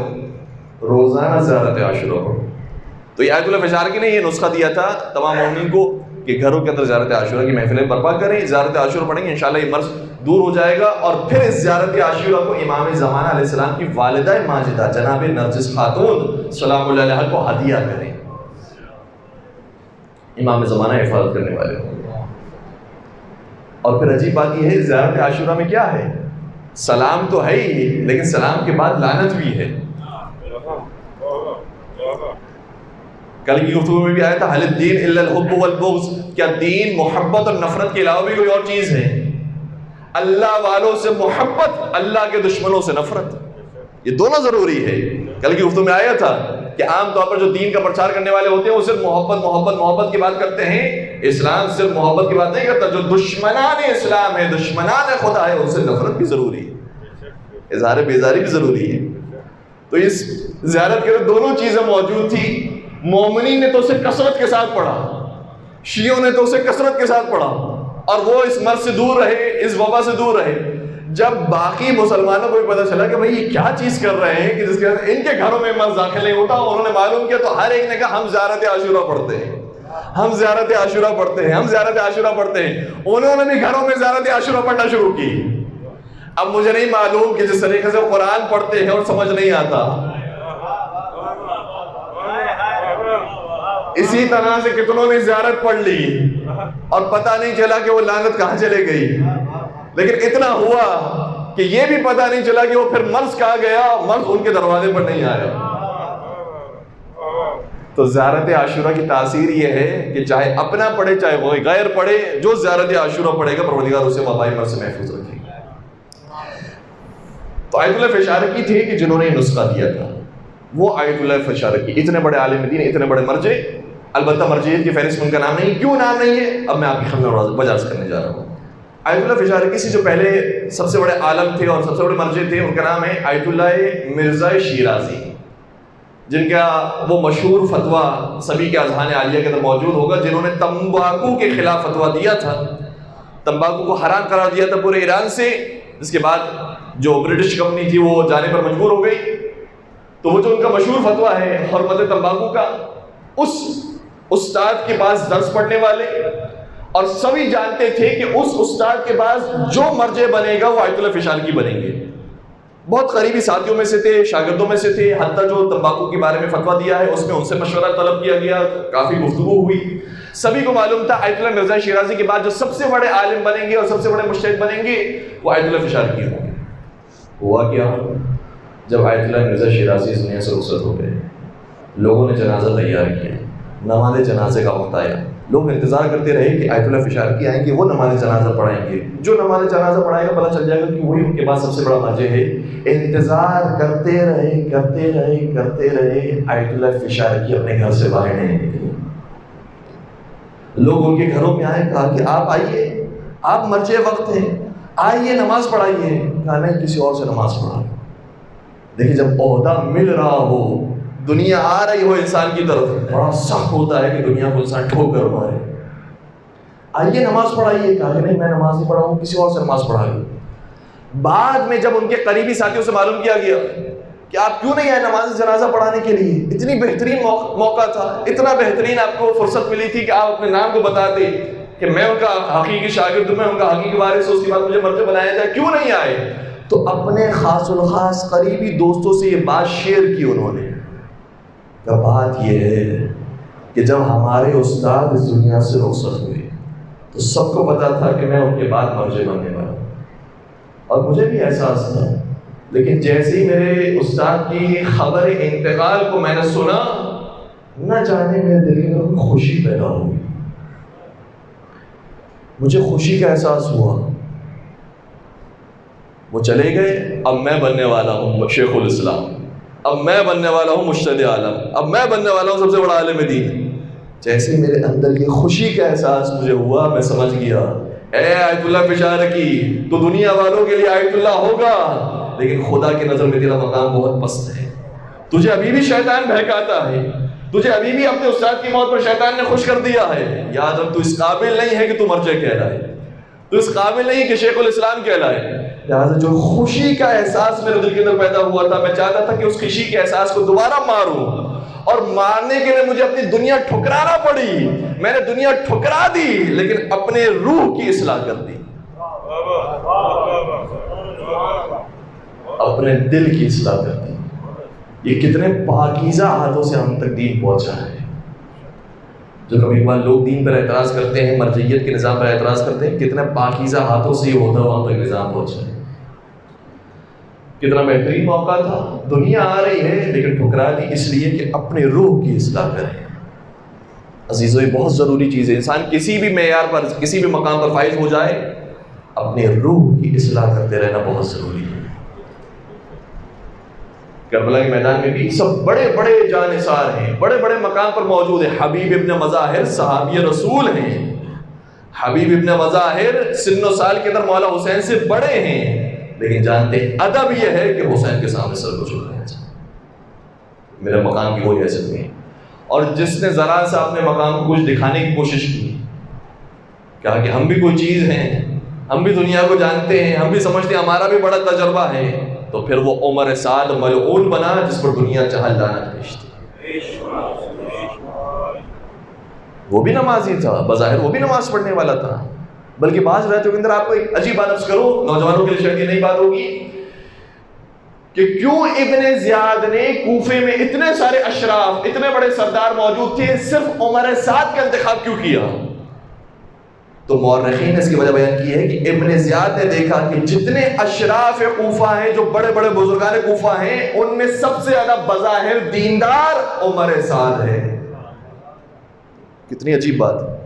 A: روزانہ زیارت عاشورہ پڑھو۔ تو یہ آیت اللہ فشارقی نے یہ نسخہ دیا تھا تمام مومنین کو کہ گھروں کے اندر زیارت عاشورہ کی محفلیں برپا کریں، زیارت عاشورہ پڑھیں گے، انشاءاللہ یہ مرض دور ہو جائے گا۔ اور پھر اس زیارت عاشورہ کو امام زمانہ علیہ السلام کی والدہ ماجدہ جناب نرجس خاتون سلام اللہ علیہ کو ہدیہ کریں، امام زمانہ حفاظت کرنے والے ہوں۔ اور پھر عجیب بات یہ ہے زیارت عاشورہ میں کیا ہے، سلام تو ہے ہی لیکن سلام کے بعد لعنت بھی ہے۔ کل کی گفتگو میں بھی آیا تھا حل الدین الا الحب والبغض، کیا دین محبت اور نفرت کے علاوہ بھی کوئی اور چیز ہے؟ اللہ والوں سے محبت، اللہ کے دشمنوں سے نفرت، یہ دونوں ضروری ہے۔ کل کی گفتگو میں آیا تھا کہ عام طور پر جو دین کا پرچار کرنے والے ہوتے ہیں وہ صرف محبت محبت محبت کی بات کرتے ہیں، اسلام صرف محبت کی بات نہیں کرتا، جو دشمنان اسلام ہے، دشمنان خدا ہے، ان سے نفرت بھی ضروری ہے، اظہار بیزاری بھی ضروری ہے۔ تو اس زیارت کے اندر دونوں چیزیں موجود تھی، مومنین نے تو اسے کثرت کے ساتھ پڑھا، شیعوں نے تو اسے کثرت کے ساتھ پڑھا، اور وہ اس مرض سے دور رہے، اس وبا سے دور رہے۔ جب باقی مسلمانوں کو بھی پتہ چلا کہ بھئی یہ کیا چیز کر رہے ہیں کہ جس کے وجہ سے ان کے گھروں میں مرض داخل نہیں ہوتا، انہوں نے معلوم کیا تو ہر ایک نے کہا ہم زیارت عاشورہ پڑھتے ہیں، ہم زیارت عاشورہ پڑھتے ہیں، ہم زیارت عاشورہ پڑھتے ہیں۔ انہوں نے بھی گھروں میں زیارت عاشورہ پڑھنا شروع کی۔ اب مجھے نہیں معلوم کہ جس طریقے سے قرآن پڑھتے ہیں اور سمجھ نہیں آتا، اسی طرح سے کتنوں نے زیارت پڑھ لی اور پتہ نہیں چلا کہ وہ لعنت کہاں چلے گئی، لیکن اتنا ہوا کہ یہ بھی پتہ نہیں چلا کہ وہ پھر مرض کہاں گیا، مرض ان کے دروازے پر نہیں آیا۔ تو زیارت عاشورہ کی تاثیر یہ ہے کہ چاہے اپنا پڑھے چاہے وہ غیر پڑھے، جو زیارت عاشورہ پڑھے گا پروردگار اسے وبائی مرض سے محفوظ رکھے گا۔ تو آیت اللہ فشارقی تھے کہ جنہوں نے یہ نسخہ دیا تھا، وہ آیت اللہ فشارقی، اتنے بڑے عالم دین، اتنے بڑے مرجع، البتہ مرجعیت کی فہرست میں ان کا نام نہیں۔ کیوں نام نہیں ہے اب میں آپ کی خدمت میں وضاحت کرنے جا رہا ہوں۔ آیت اللہ فشارقی سے جو پہلے سب سے بڑے عالم تھے اور سب سے بڑے مرجع تھے، ان کا نام ہے آیت اللہ مرزا شیرازی، جن کا وہ مشہور فتویٰ سبھی کے اذہان عالیہ کے اندر موجود ہوگا، جنہوں نے تمباکو کے خلاف فتویٰ دیا تھا، تمباکو کو حرام قرار دیا تھا پورے ایران سے۔ اس کے بعد جو برٹش کمپنی تھی وہ جانے پر مجبور ہو گئی، تو وہ جو ان کا مشہور فتویٰ ہے حرمت تمباکو کا، اس استاد کے پاس درس پڑھنے والے اور سبھی جانتے تھے کہ اس استاد کے پاس جو مرجع بنے گا وہ آیت اللہ فشارقی بنیں گے۔ بہت قریبی ساتھیوں میں سے تھے، شاگردوں میں سے تھے، حتیٰ جو تمباکو کے بارے میں فتویٰ دیا ہے اس میں ان سے مشورہ طلب کیا گیا، کافی گفتگو ہوئی۔ سبھی کو معلوم تھا آیت اللہ مرزا شیرازی کے بعد جو سب سے بڑے عالم بنیں گے اور سب سے بڑے مجتہد بنیں گے وہ آیت اللہ فشارقی ہوں گے۔ ہوا کیا؟ جب آیت اللہ مرزا شیرازی اس دنیا سے رخصت ہو گئے، لوگوں نے جنازہ تیار کیا، نماز جنازے کا وقت آیا، لوگ انتظار کرتے رہے کہ آیت اللہ فشارقی آئیں گے، وہ نماز جنازہ پڑھائیں گے، جو نماز جنازہ پڑھائے گا پتہ چل جائے گا کہ وہی ان کے پاس سب سے بڑا مرجع ہے۔ انتظار کرتے رہے کرتے رہے کرتے رہے، آیت اللہ فشارقی اپنے گھر سے باہر نہیں نکلے۔ لوگ ان کے گھروں میں آئے، کہا کہ آپ آئیے، آپ مرجع وقت ہیں، آئیے نماز پڑھائیے، کہا نہیں کسی اور سے نماز پڑھا۔ دیکھیں جب عہدہ مل رہا ہو، دنیا آ رہی ہو انسان کی طرف، بڑا سخت ہوتا ہے کہ دنیا کو انسان ٹھوکر مارے۔ آئیے نماز پڑھائیے، کہا کہ نہیں میں نماز نہیں پڑھاؤں، کسی اور سے نماز پڑھائیے۔ بعد میں جب ان کے قریبی ساتھیوں سے معلوم کیا گیا کہ آپ کیوں نہیں آئے نماز جنازہ پڑھانے کے لیے، اتنی بہترین موقع تھا، اتنا بہترین آپ کو فرصت ملی تھی کہ آپ اپنے نام کو بتاتے کہ میں ان کا حقیقی شاگرد ہوں، میں ان کا حقیقی وارث ہوں، اس کے بعد مجھے مرجع بنایا جائے، کیوں نہیں آئے؟ تو اپنے خاص الخاص قریبی دوستوں سے یہ بات شیئر کی انہوں نے کہ بات یہ ہے کہ جب ہمارے استاد اس دنیا سے رخصت ہوئے تو سب کو پتا تھا کہ میں ان کے بعد مرجع بننے والا ہوں، اور مجھے بھی احساس تھا، لیکن جیسے ہی میرے استاد کی خبر انتقال کو میں نے سنا، نہ جانے میرے دل کے اندر خوشی پیدا ہوئی، مجھے خوشی کا احساس ہوا۔ وہ چلے گئے، اب میں بننے والا ہوں شیخ الاسلام، اب میں بننے والا ہوں مجتہد عالم، اب میں بننے والا ہوں سب سے بڑا عالم دین۔ جیسے میرے اندر یہ خوشی کا احساس مجھے ہوا، میں سمجھ گیا اے آیت اللہ پشار کی، تو دنیا والوں کے لیے آیت اللہ ہوگا، لیکن خدا کی نظر میں تیرا مقام بہت پست ہے، تجھے ابھی بھی شیطان بہکاتا ہے، تجھے ابھی بھی اپنے استاد کی موت پر شیطان نے خوش کر دیا ہے، یاد رکھ تو اس قابل نہیں ہے کہ تو مرجع کہلائے، تو اس قابل نہیں کہ شیخ الاسلام کہلائے۔ لہٰذا جو خوشی کا احساس میرے دل کے اندر پیدا ہوا تھا، میں چاہتا تھا کہ اس خوشی کے احساس کو دوبارہ ماروں، اور مارنے کے لیے مجھے اپنی دنیا ٹھکرانا پڑی، میں نے دنیا ٹھکرا دی لیکن اپنے روح کی اصلاح کر دی، اپنے دل کی اصلاح کر دی۔ یہ کتنے پاکیزہ ہاتھوں سے ہم تک دین پہنچا ہے۔ جو کبھی بار لوگ دین پر اعتراض کرتے ہیں، مرجعیت کے نظام پر اعتراض کرتے ہیں، کتنے پاکیزہ ہاتھوں سے یہ ہوتا ہوا ہم تک نظام پہنچا ہے۔ کتنا بہترین موقع تھا، دنیا آ رہی ہے لیکن ٹھکرا دی اس لیے کہ اپنے روح کی اصلاح کریں۔ عزیزو یہ بہت ضروری چیز ہے، انسان کسی بھی معیار پر کسی بھی مقام پر فائز ہو جائے، اپنے روح کی اصلاح کرتے رہنا بہت ضروری ہے۔ کربلا کے میدان میں بھی سب بڑے بڑے جانثار ہیں، بڑے بڑے مقام پر موجود ہیں۔ حبیب ابن مظاہر صحابی رسول ہیں، حبیب ابن مظاہر سن و سال کے اندر مولا حسین سے بڑے ہیں، لیکن جانتے ہیں ادب یہ ہے کہ حسین کے سامنے سر کو جھکایا جائے، میرے مقام کی کوئی حیثیت نہیں۔ اور جس نے ذرا سا اپنے مقام کو کچھ دکھانے کی کوشش کی، کہا کہ ہم بھی کوئی چیز ہیں، ہم بھی دنیا کو جانتے ہیں، ہم بھی سمجھتے ہیں ہمارا بھی بڑا تجربہ ہے، تو پھر وہ عمر سعد ملعون بنا جس پر دنیا چہل لعنت بھیجتی۔ وہ بھی نمازی تھا، بظاہر وہ بھی نماز پڑھنے والا تھا، بلکہ بعض روایتوں کے اندر آپ کو ایک عجیب بات عرض کرو، نوجوانوں کے لیے شاید یہ نئی بات ہوگی کہ کیوں ابن زیاد نے کوفے میں اتنے سارے اشراف، اتنے بڑے سردار موجود تھے، صرف عمر سعد کا انتخاب کیوں کیا؟ تو مورخین نے اس کی وجہ بیان کی ہے کہ ابن زیاد نے دیکھا کہ جتنے اشراف کوفہ ہیں، جو بڑے بڑے بزرگان کوفہ ہیں، ان میں سب سے زیادہ بظاہر دیندار عمر سعد ہے۔ کتنی عجیب بات ہے،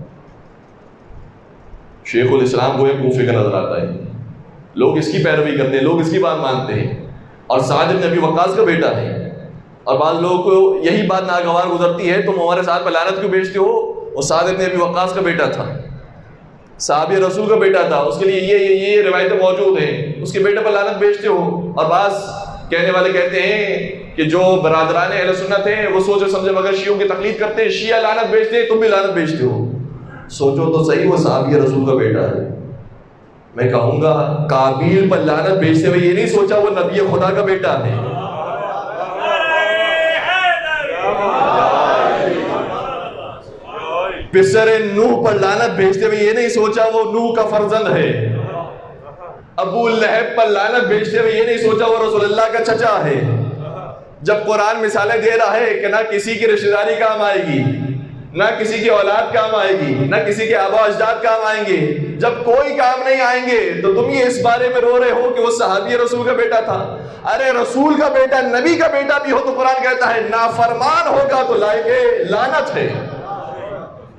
A: شیخ الاسلام کو یہ کوفے کا نظر آتا ہے، لوگ اس کی پیروی کرتے ہیں، لوگ اس کی بات مانتے ہیں، اور سعد بن ابی وقاص کا بیٹا ہے، اور بعض لوگوں کو یہی بات ناگوار گزرتی ہے، تم عمر سعد پر لعنت کیوں بیچتے ہو؟ وہ سعد بن ابی وقاص کا بیٹا تھا، صحابی رسول کا بیٹا تھا، اس کے لیے یہ روایتیں موجود ہیں، اس کے بیٹے پر لعنت بیچتے ہو۔ اور بعض کہنے والے کہتے ہیں کہ جو برادران اہل سنت ہیں وہ سوچے سمجھے مگر شیعوں کی تقلید کرتے ہیں، شیعہ لعنت بیچتے ہیں، تم بھی لعنت بیچتے ہو۔ سوچو تو صحیح، وہ صحابی رسول کا بیٹا ہے۔ میں کہوں گا قابیل پر لعنت بیچتے ہوئے یہ نہیں سوچا وہ نبی خدا کا بیٹا ہے۔ پسر نوح پر لعنت بھیجتے ہوئے یہ نہیں سوچا وہ نوح کا فرزند ہے۔ ابو لہب پر لعنت بھیجتے ہوئے یہ نہیں سوچا وہ رسول اللہ کا چچا ہے۔ جب قرآن مثالیں دے رہا ہے کہ نہ کسی کی رشتہ داری کام آئے گی، نہ کسی کی اولاد کام آئے گی، نہ کسی کے آبا اجداد کام آئیں گے، جب کوئی کام نہیں آئیں گے تو تم یہ اس بارے میں رو رہے ہو کہ وہ صحابی رسول کا بیٹا تھا۔ ارے رسول کا بیٹا نبی کا بیٹا بھی ہو تو قرآن کہتا ہے نافرمان ہوگا تو لائق لعنت ہے،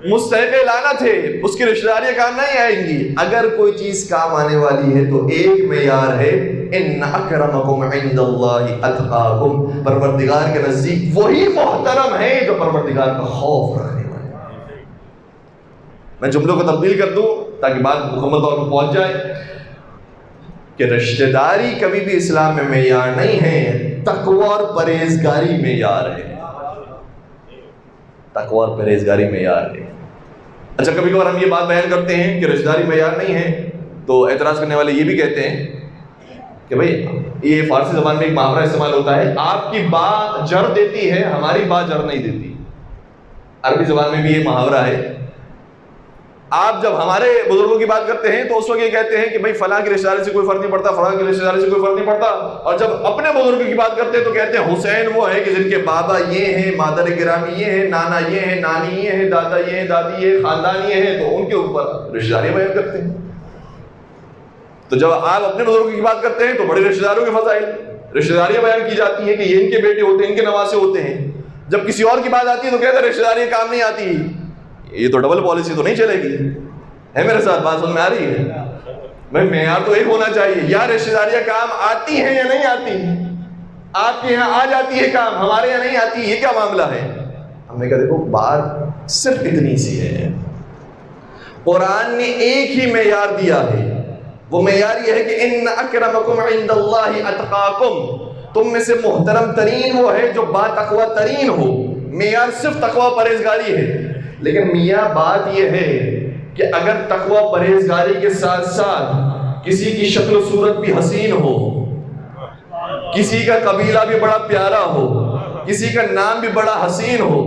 A: مستحق لعنت ہے، اس کی رشتہ داریاں کام نہیں آئیں گی۔ اگر کوئی چیز کام آنے والی ہے تو ایک معیار ہے، ان اکرمکم عند اللہ اتقاکم، پروردگار کے نزدیک وہی محترم ہے جو پروردگار کا خوف رکھنے والے۔ میں جملوں کو تبدیل کر دوں تاکہ بات مکمل طور پر پہنچ جائے۔ کہ رشتہ داری کبھی بھی اسلام میں معیار نہیں ہے، تقوی اور پرہیزگاری معیار ہے، تقوی اور پرہیزگاری معیار ہے۔ اچھا کبھی کبھار ہم یہ بات بیان کرتے ہیں کہ رشتہ داری معیار نہیں ہے، تو اعتراض کرنے والے یہ بھی کہتے ہیں کہ بھئی یہ فارسی زبان میں ایک محاورہ استعمال ہوتا ہے، آپ کی بات جڑ دیتی ہے، ہماری بات جڑ نہیں دیتی۔ عربی زبان میں بھی یہ محاورہ ہے، آپ جب ہمارے بزرگوں کی بات کرتے ہیں تو اس وقت یہ کہتے ہیں کہ بھئی فلاں کی رشتہ داری سے کوئی فرق نہیں پڑتا، فلاں کی رشتہ داری سے کوئی فرق نہیں پڑتا، اور جب اپنے بزرگوں کی بات کرتے ہیں تو کہتے ہیں حسین وہ ہے کہ جن کے بابا یہ ہیں، مادر گرامی یہ ہے، نانا یہ ہے، نانی یہ ہے، دادا یہ ہے، دادی یہ ہے، خاندان یہ ہے، تو ان کے اوپر رشتہ داری بیان کرتے ہیں۔ تو جب آپ اپنے بزرگوں کی بات کرتے ہیں تو بڑے رشتہ داروں کے فضائل، رشتہ داریاں بیان کی جاتی ہیں کہ یہ ان کے بیٹے ہوتے ہیں، ان کے نواسے ہوتے ہیں۔ جب کسی اور کی بات آتی ہے تو کہتے ہیں رشتہ داری کام نہیں آتی، یہ تو ڈبل پالیسی تو نہیں چلے گی، ہے میرے ساتھ بات سمجھ میں آ رہی ہے؟ بھائی معیار تو ایک ہونا چاہیے، یا رشتہ داریاں کام آتی ہیں یا نہیں آتی، آپ کے یہاں آ جاتی ہے کام، ہمارے یہاں نہیں آتی، یہ کیا معاملہ ہے؟ ہم نے کہا دیکھو بات صرف اتنی سی ہے، قرآن نے ایک ہی معیار دیا ہے، وہ معیار یہ ہے کہ ان اکرمکم عند اللہ اتقاکم، تم میں سے محترم ترین وہ ہے جو با تقوی ترین ہو۔ معیار صرف تقوی پرہیزگاری ہے، لیکن میاں بات یہ ہے کہ اگر تقوی پرہیزگاری کے ساتھ ساتھ کسی کی شکل و صورت بھی حسین ہو، کسی کا قبیلہ بھی بڑا پیارا ہو، کسی کا نام بھی بڑا حسین ہو،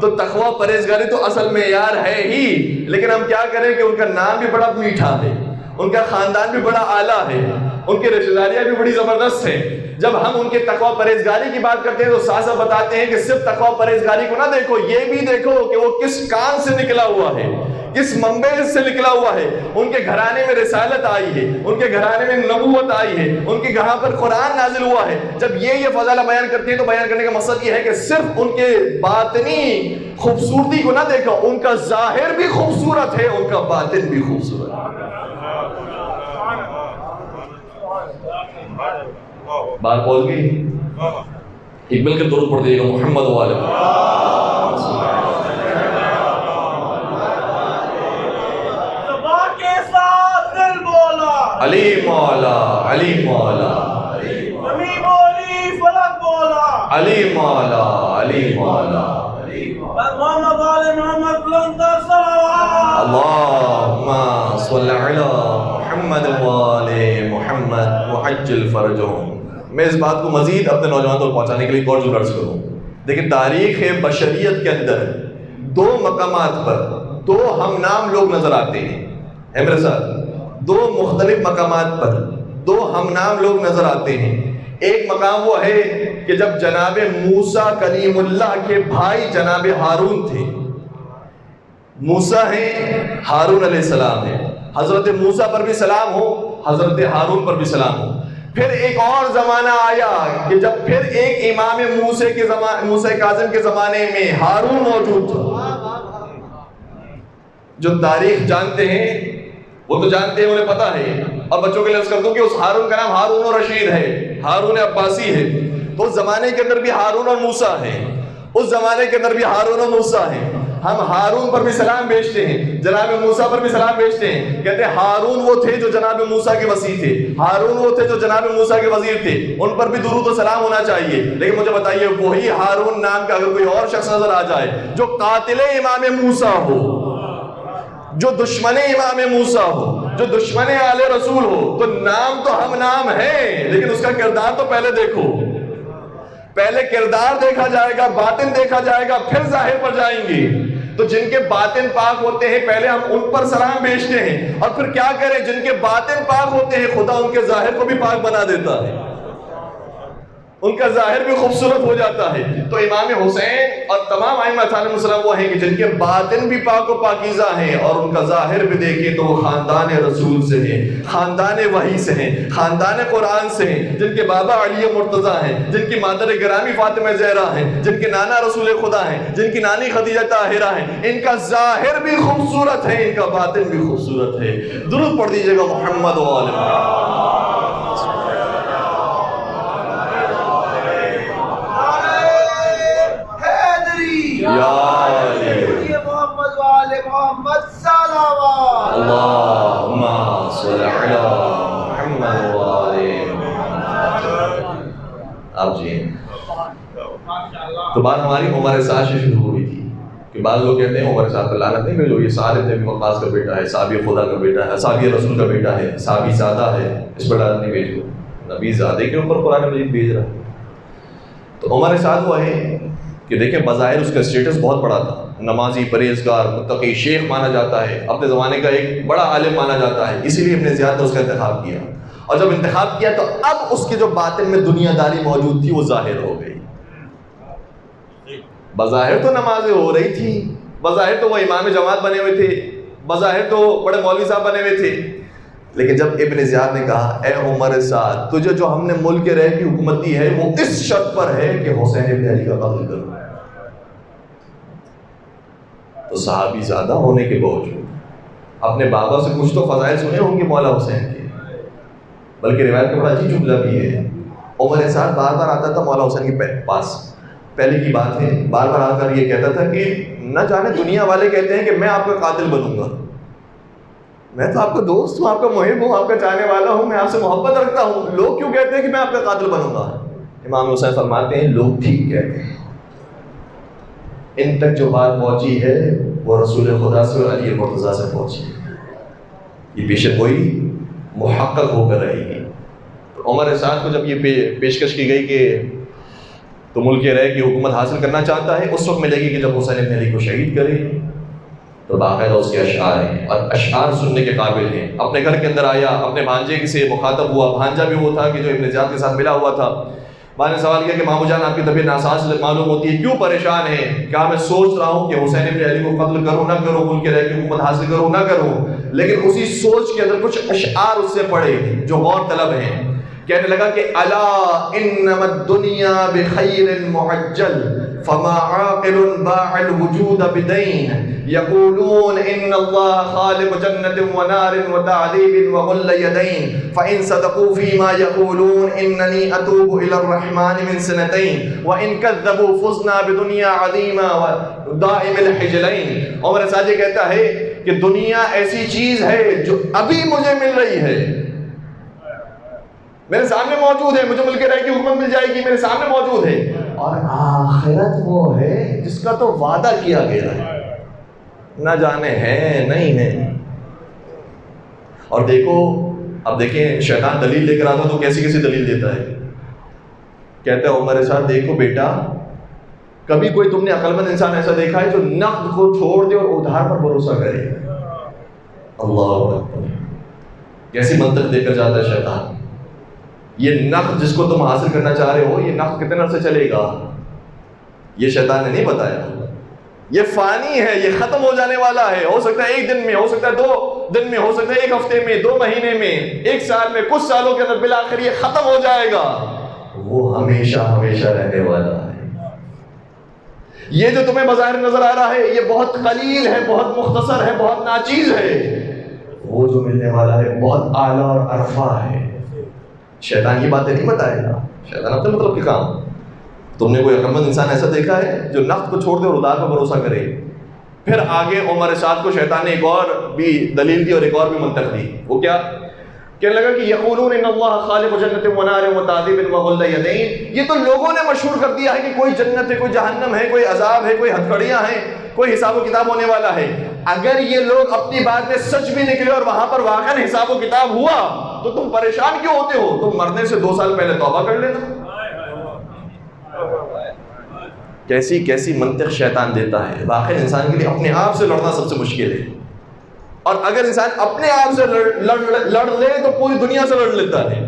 A: تو تقوی پرہیزگاری تو اصل معیار ہے ہی، لیکن ہم کیا کریں کہ ان کا نام بھی بڑا میٹھا ہے، ان کا خاندان بھی بڑا اعلیٰ ہے، ان کی رشتہ داریاں بھی بڑی زبردست ہیں۔ جب ہم ان کے تقوی پرہیزگاری کی بات کرتے ہیں تو ساتھ ساتھ بتاتے ہیں کہ صرف تقوی پرہیزگاری کو نہ دیکھو، یہ بھی دیکھو کہ وہ کس کان سے نکلا ہوا ہے، کس منبع سے نکلا ہوا ہے، ان کے گھرانے میں رسالت آئی ہے، ان کے گھرانے میں نبوت آئی ہے، ان کے گھراں پر قرآن نازل ہوا ہے۔ جب یہ فضائل بیان کرتے ہیں تو بیان کرنے کا مقصد یہ ہے کہ صرف ان کے باطنی خوبصورتی کو نہ دیکھو، ان کا ظاہر بھی خوبصورت ہے، ان کا باطن بھی خوبصورت ہے۔ بات پہنچ گئی؟ ایک مل کے درود پڑھ دیجیے گا محمد والے علی مولا، علی مولا،
B: نبی بولی فلک بولا،
A: علی مولا، علی مولا،
B: محمد والے محمد بلندر صلوات،
A: اللہم صلی علی محمد والے محمد وعجل فرجہم۔ میں اس بات کو مزید اپنے نوجوانوں تک پہنچانے کے لیے غور ضرور عرض کروں۔ دیکھیں تاریخ بشریت کے اندر دو مقامات پر دو ہم نام لوگ نظر آتے ہیں، ہے میرے ساتھ؟ دو مختلف مقامات پر دو ہم نام لوگ نظر آتے ہیں۔ ایک مقام وہ ہے کہ جب جناب موسیٰ کلیم اللہ کے بھائی جناب ہارون تھے، موسیٰ ہیں، ہارون علیہ السلام ہیں، حضرت موسیٰ پر بھی سلام ہو، حضرت ہارون پر بھی سلام ہو۔ پھر ایک اور زمانہ آیا کہ جب پھر ایک امام موسیٰ کاظم کے زمانے میں ہارون موجود تھا۔ جو تاریخ جانتے ہیں وہ تو جانتے ہیں، انہیں پتہ ہے، اور بچوں کے لیے عرض کر دوں کہ اس ہارون کا نام ہارون رشید ہے، ہارون عباسی ہے۔ تو اس زمانے کے اندر بھی ہارون اور موسیٰ ہیں، اس زمانے کے اندر بھی ہارون اور موسیٰ ہیں۔ ہم ہارون پر بھی سلام بھیجتے ہیں، جناب موسیٰ پر بھی سلام بھیجتے ہیں، کہتے ہیں ہارون وہ تھے جو جناب موسیٰ کے وصی تھے، ہارون وہ تھے جو جناب موسیٰ کے وزیر تھے، ان پر بھی درود و سلام ہونا چاہیے۔ لیکن مجھے بتائیے وہی ہارون نام کا اگر کوئی اور شخص نظر آ جائے جو قاتل امام موسیٰ ہو، جو دشمن امام موسیٰ ہو، جو دشمن آل رسول ہو، تو نام تو ہم نام ہے، لیکن اس کا کردار تو پہلے دیکھو۔ پہلے کردار دیکھا جائے گا، باطن دیکھا جائے گا، پھر ظاہر پر جائیں گے۔ تو جن کے باطن پاک ہوتے ہیں پہلے ہم ان پر سلام بھیجتے ہیں، اور پھر کیا کریں، جن کے باطن پاک ہوتے ہیں خدا ان کے ظاہر کو بھی پاک بنا دیتا ہے، ان کا ظاہر بھی خوبصورت ہو جاتا ہے۔ تو امام حسین اور تمام ائمہ علیہم السلام وہ ہیں کہ جن کے باطن بھی پاک و پاکیزہ ہیں، اور ان کا ظاہر بھی دیکھیں تو وہ خاندان رسول سے ہیں، خاندان وحی سے ہیں، خاندان قرآن سے ہیں، جن کے بابا علی مرتضیٰ ہیں، جن کی مادر گرامی فاطمہ زہرا ہیں، جن کے نانا رسول خدا ہیں، جن کی نانی خدیجہ طاہرہ ہیں۔ ان کا ظاہر بھی خوبصورت ہے، ان کا باطن بھی خوبصورت ہے۔ درود پڑھ دیجیے گا محمد و آل محمد۔
B: محمد والے محمد صلوات،
A: اللہم صلی علی محمد تو بات ہماری عمر سعد سے شروع ہوئی تھی کہ بعض لوگ کہتے ہیں عمر سعد پر لعنت نہیں بھیجو، یہ سعد ابن ابی وقاص کا بیٹا ہے، صحابی خدا کا بیٹا ہے، صحابی رسول کا بیٹا ہے، صحابی زادہ ہے، اس پر لعنت نہیں بھیجو، نبی زادے کے اوپر قرآن مجید بھیج رہا ہے۔ تو عمر سعد وہ ہے کہ دیکھیں بظاہر اس کا اسٹیٹس بہت بڑا تھا، نمازی، پرہیزگار، متقی، شیخ مانا جاتا ہے، اپنے زمانے کا ایک بڑا عالم مانا جاتا ہے، اسی لیے ابن زیاد نے اس کا انتخاب کیا، اور جب انتخاب کیا تو اب اس کے جو باطن میں دنیا داری موجود تھی وہ ظاہر ہو گئی۔ بظاہر تو نمازیں ہو رہی تھی، بظاہر تو وہ امام جماعت بنے ہوئے تھے، بظاہر تو بڑے مولوی صاحب بنے ہوئے تھے، لیکن جب ابن زیاد نے کہا اے عمر سعد تجھے جو ہم نے ملک رہ کی حکومت دی ہے وہ اس شرط پر ہے کہ حسین ابن علی کا قتل کرو، تو صحابی زیادہ ہونے کے باوجود اپنے بابا سے کچھ تو فضائل سنے ہوں گے مولا حسین کے، بلکہ روایت کا بڑا عجیب جملہ بھی ہے، عمر سعد بار بار آتا تھا مولا حسین کے پاس، پہلے کی بات ہے، بار بار آ کر یہ کہتا تھا کہ نہ جانے دنیا والے کہتے ہیں کہ میں آپ کا قاتل بنوں گا، میں تو آپ کا دوست ہوں، آپ کا محب ہوں، آپ کا چاہنے والا ہوں، میں آپ سے محبت رکھتا ہوں، لوگ کیوں کہتے ہیں کہ میں آپ کا قاتل بنوں گا؟ امام حسین فرماتے ہیں لوگ ٹھیک کہتے ہیں، ان تک جو بات پہنچی ہے وہ رسول خدا سے اور علی مرتضیٰ سے پہنچی ہے، یہ پیشن گوئی محقق ہو کر رہے گی۔ تو عمر سعد کو جب یہ پیشکش کی گئی کہ تو ملک رہ کی حکومت حاصل کرنا چاہتا ہے، اس وقت ملے گی کہ جب حسین ابن علی کو شہید کرے، تو باقاعدہ اس کے اشعار ہیں اور اشعار سننے کے قابل ہیں۔ اپنے گھر کے اندر آیا، اپنے بھانجے سے مخاطب ہوا، بھانجا بھی وہ تھا کہ جو ابن زیاد کے ساتھ ملا ہوا تھا، ماں نے سوال کیا کہ مامو جان آپ کی طبیعت ناساز معلوم ہوتی ہے، کیوں پریشان ہیں؟ کیا میں سوچ رہا ہوں کہ حسین ابن علی کو قتل کروں نہ کروں، ملک رہ کی حکومت حاصل کروں نہ کروں، لیکن اسی سوچ کے اندر کچھ اشعار اس سے پڑھے جو غور طلب ہیں، کہنے لگا کہ الا انما الدنیا بخیر معجل فما عاقل باع الوجود بدین یقولون ان اللہ خالق جنت ونار وتعذیب وغل یدین فان صدقوا فيما يقولون اننی اتوب الى الرحمن من سنتین وان كذبوا فزنا بدنیا عظیمہ ودائم الحجلین۔ عمر سعد یہ کہتا ہے کہ دنیا ایسی چیز ہے جو ابھی مجھے مل رہی ہے، میرے سامنے موجود ہے، مجھے ملک رہ کی حکومت مل جائے گی، میرے سامنے موجود ہے، اور آخرت وہ ہے جس کا تو وعدہ کیا گیا ہے، نہ جانے ہے نہیں ہے۔ اور دیکھو اب دیکھیں شیطان دلیل لے کر آتا تو کیسی کیسی دلیل دیتا ہے، کہتا ہے عمر صاحب دیکھو بیٹا، کبھی کوئی تم نے عقل مند انسان ایسا دیکھا ہے جو نقد کو چھوڑ دے اور ادھار پر بھروسہ کرے؟ اللہ اکبر، کیسی منطق دے کر جاتا ہے شیطان۔ یہ نقد جس کو تم حاصل کرنا چاہ رہے ہو، یہ نقد کتنے عرصے چلے گا؟ یہ شیطان نے نہیں بتایا، یہ فانی ہے، یہ ختم ہو جانے والا ہے، ہو سکتا ہے ایک دن میں، ہو سکتا ہے 2 دن میں، ہو سکتا ہے 1 ہفتے میں، 2 مہینے میں، 1 سال میں، کچھ سالوں کے اندر بالآخر یہ ختم ہو جائے گا، وہ ہمیشہ ہمیشہ رہنے والا ہے۔ یہ جو تمہیں بظاہر نظر آ رہا ہے یہ بہت قلیل ہے، بہت مختصر ہے، بہت ناچیز ہے، وہ جو ملنے والا ہے بہت اعلیٰ اور عرفہ ہے۔ شیطان یہ باتیں نہیں بتائے گا، شیطان اپنے مطلب کے کام۔ تم نے کوئی عقل مند انسان ایسا دیکھا ہے جو نقد کو چھوڑ دے اور ادھار پر بھروسہ کرے؟ پھر آگے عمر سعد کو شیطان نے ایک اور بھی دلیل دی اور ایک اور بھی منطق دی، وہ کیا کہنے لگا کہ یقولون ان اللہ خالق جنت ونار وتعذیب وغل یدین، یہ تو لوگوں نے مشہور کر دیا ہے کہ کوئی جنت ہے، کوئی جہنم ہے، کوئی عذاب ہے، کوئی ہتھکڑیاں ہیں، کوئی حساب و کتاب ہونے والا ہے۔ اگر یہ لوگ اپنی بات میں سچ بھی نکلے اور وہاں پر واقعا حساب و کتاب ہوا تو تم پریشان کیوں ہوتے ہو؟ تم مرنے سے 2 سال پہلے توبہ کر لینا۔ کیسی کیسی منطق شیطان دیتا ہے، واقعا انسان کے لیے اپنے آپ سے لڑنا سب سے مشکل ہے، اور اگر انسان اپنے آپ سے لڑ لے تو پوری دنیا سے لڑ لیتا ہے۔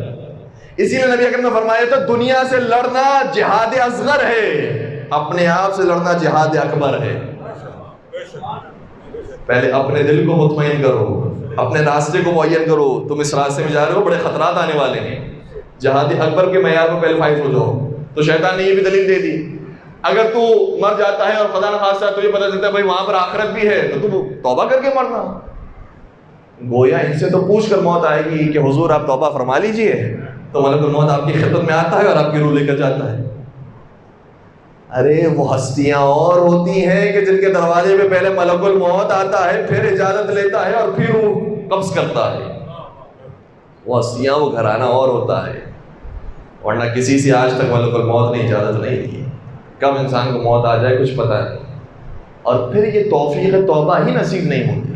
A: اسی لیے نبی اکرم نے فرمایا تھا دنیا سے لڑنا جہاد اصغر ہے، اپنے آپ سے لڑنا جہاد اکبر ہے۔ پہلے اپنے دل کو مطمئن کرو، اپنے راستے کو معین کرو، تم اس راستے میں جا رہے ہو، بڑے خطرات آنے والے ہیں، جہاد اکبر کے معیار پر پہلے فائز ہو جاؤ۔ تو شیطان نے یہ بھی دلیل دے دی، اگر تو مر جاتا ہے اور خدا نخواستہ تو یہ پتہ چلتا ہے بھائی وہاں پر آخرت بھی ہے تو تم توبہ کر کے مرنا۔ گویا ان سے تو پوچھ کر موت آئے گی کہ حضور آپ توبہ فرما لیجئے، تو ملک الموت آپ کی خدمت میں آتا ہے اور آپ کی روح لے کر جاتا ہے۔ ارے وہ ہستیاں اور ہوتی ہیں کہ جن کے دروازے پہ پہلے ملک الموت آتا ہے، پھر اجازت لیتا ہے اور پھر وہ قبض کرتا ہے۔ وہ ہستیاں، وہ گھرانہ اور ہوتا ہے، ورنہ کسی سے آج تک ملک الموت نے اجازت نہیں دی۔ کب انسان کو موت آ جائے کچھ پتہ نہیں، اور پھر یہ توفیق توبہ ہی نصیب نہیں ہوتی،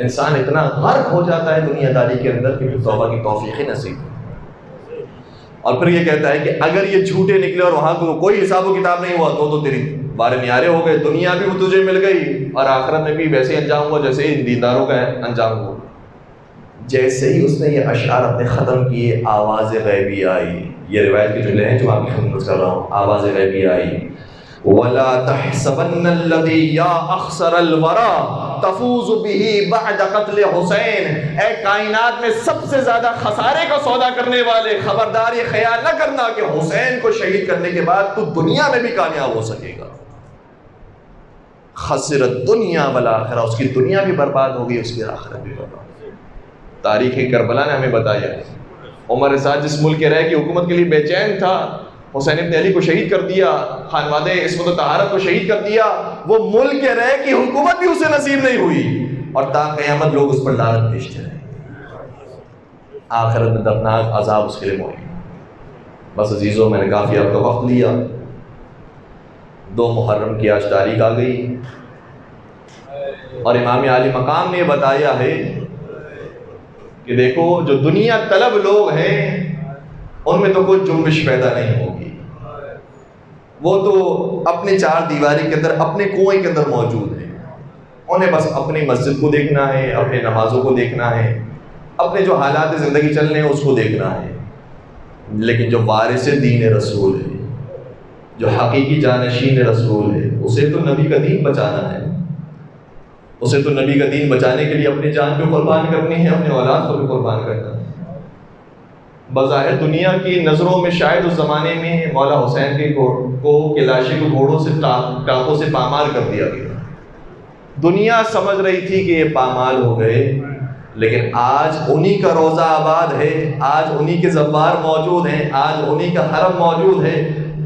A: انسان اتنا غرق ہو جاتا ہے دنیا داری کے اندر کہ پھر توبہ کی توفیق ہی نصیب نہیں۔ اور پھر یہ کہتا ہے کہ اگر یہ جھوٹے نکلے اور وہاں کوئی حساب و کتاب نہیں ہوا تو تیری بارے نیارے ہو گئے، دنیا بھی وہ تجھے مل گئی اور آخرت میں بھی ویسے انجام ہوا جیسے ان دینداروں کا انجام ہوا۔ جیسے ہی اس نے یہ اشعار اپنے ختم کیے، آواز غیبی آئی، یہ روایت کے جملے ہیں جو آپ کی خدمت کر رہا ہوں، آواز غیبی آئی، وَلَا تَحْسَبَنَّ الَّذِي يَا أَخْسَرَ الْوَرَى تَفُوزُ بِهِ بَعْدَ قَتْلِ حسین، اے کائنات میں سب سے زیادہ خسارے کا سودا کرنے والے، خبردار یہ خیال نہ کرنا کہ حسین کو شہید کرنے کے بعد تو دنیا میں بھی کامیاب ہو سکے گا۔ خسر الدنیا والآخرہ، اس کی دنیا بھی برباد ہو گئی، اس کی آخرت بھی برباد ہو گئی۔ تاریخ کربلا نے ہمیں بتایا، عمر سعد جس ملک کے رہ کی حکومت کے لیے بے چین تھا، حسین ابن علی کو شہید کر دیا، خانوادہ عصمت و طہارت کو شہید کر دیا، وہ ملک کے رہ کی حکومت بھی اسے نصیب نہیں ہوئی، اور تا قیامت لوگ اس پر لعنت بھیجتے رہے، آخرت میں دردناک عذاب اس کے لیے موجود۔ بس عزیزوں، میں نے کافی آپ کا وقت لیا، 2 محرم کی آج تاریخ آ گئی، اور امام عالی مقام نے یہ بتایا ہے کہ دیکھو جو دنیا طلب لوگ ہیں ان میں تو کوئی جنبش پیدا نہیں ہوگی، وہ تو اپنے 4 دیواری کے اندر، اپنے کنویں کے اندر موجود ہیں، انہیں بس اپنی مسجد کو دیکھنا ہے، اپنے نمازوں کو دیکھنا ہے، اپنے جو حالات زندگی چل رہے ہیں اس کو دیکھنا ہے۔ لیکن جو وارث دین رسول ہے، جو حقیقی جانشین رسول ہے، اسے تو نبی کا دین بچانا ہے، اسے تو نبی کا دین بچانے کے لیے اپنی جان کو قربان کرنی ہے، اپنے اولاد کو بھی قربان کرنا ہے۔ بظاہر دنیا کی نظروں میں شاید اس زمانے میں مولا حسین کی لاشیں کو گھوڑوں سے ٹانکوں سے پامال کر دیا گیا، دنیا سمجھ رہی تھی کہ یہ پامال ہو گئے، لیکن آج انہی کا روزہ آباد ہے، آج انہی کے زوار موجود ہیں، آج انہی کا حرم موجود ہے۔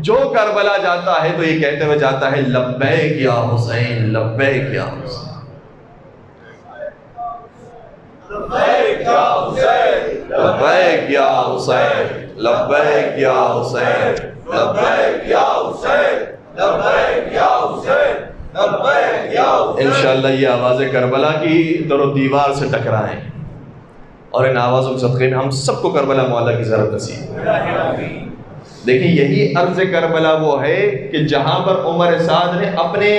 A: جو کربلا جاتا ہے تو یہ کہتے ہوئے جاتا ہے لبیک یا حسین، لبیک یا حسین، لبیک یا حسین، لبیک یا حسین، لبیک یا حسین، لبیک یا حسین، لبیک یا حسین، لبیک یا حسین۔ انشاءاللہ یہ آواز کربلا کی در و دیوار سے ٹکرائیں، اور ان آوازوں کے صدقے میں ہم سب کو کربلا مولا کی زیارت نصیب۔ دیکھیں یہی عرض کربلا وہ ہے کہ جہاں پر عمر سعد نے اپنے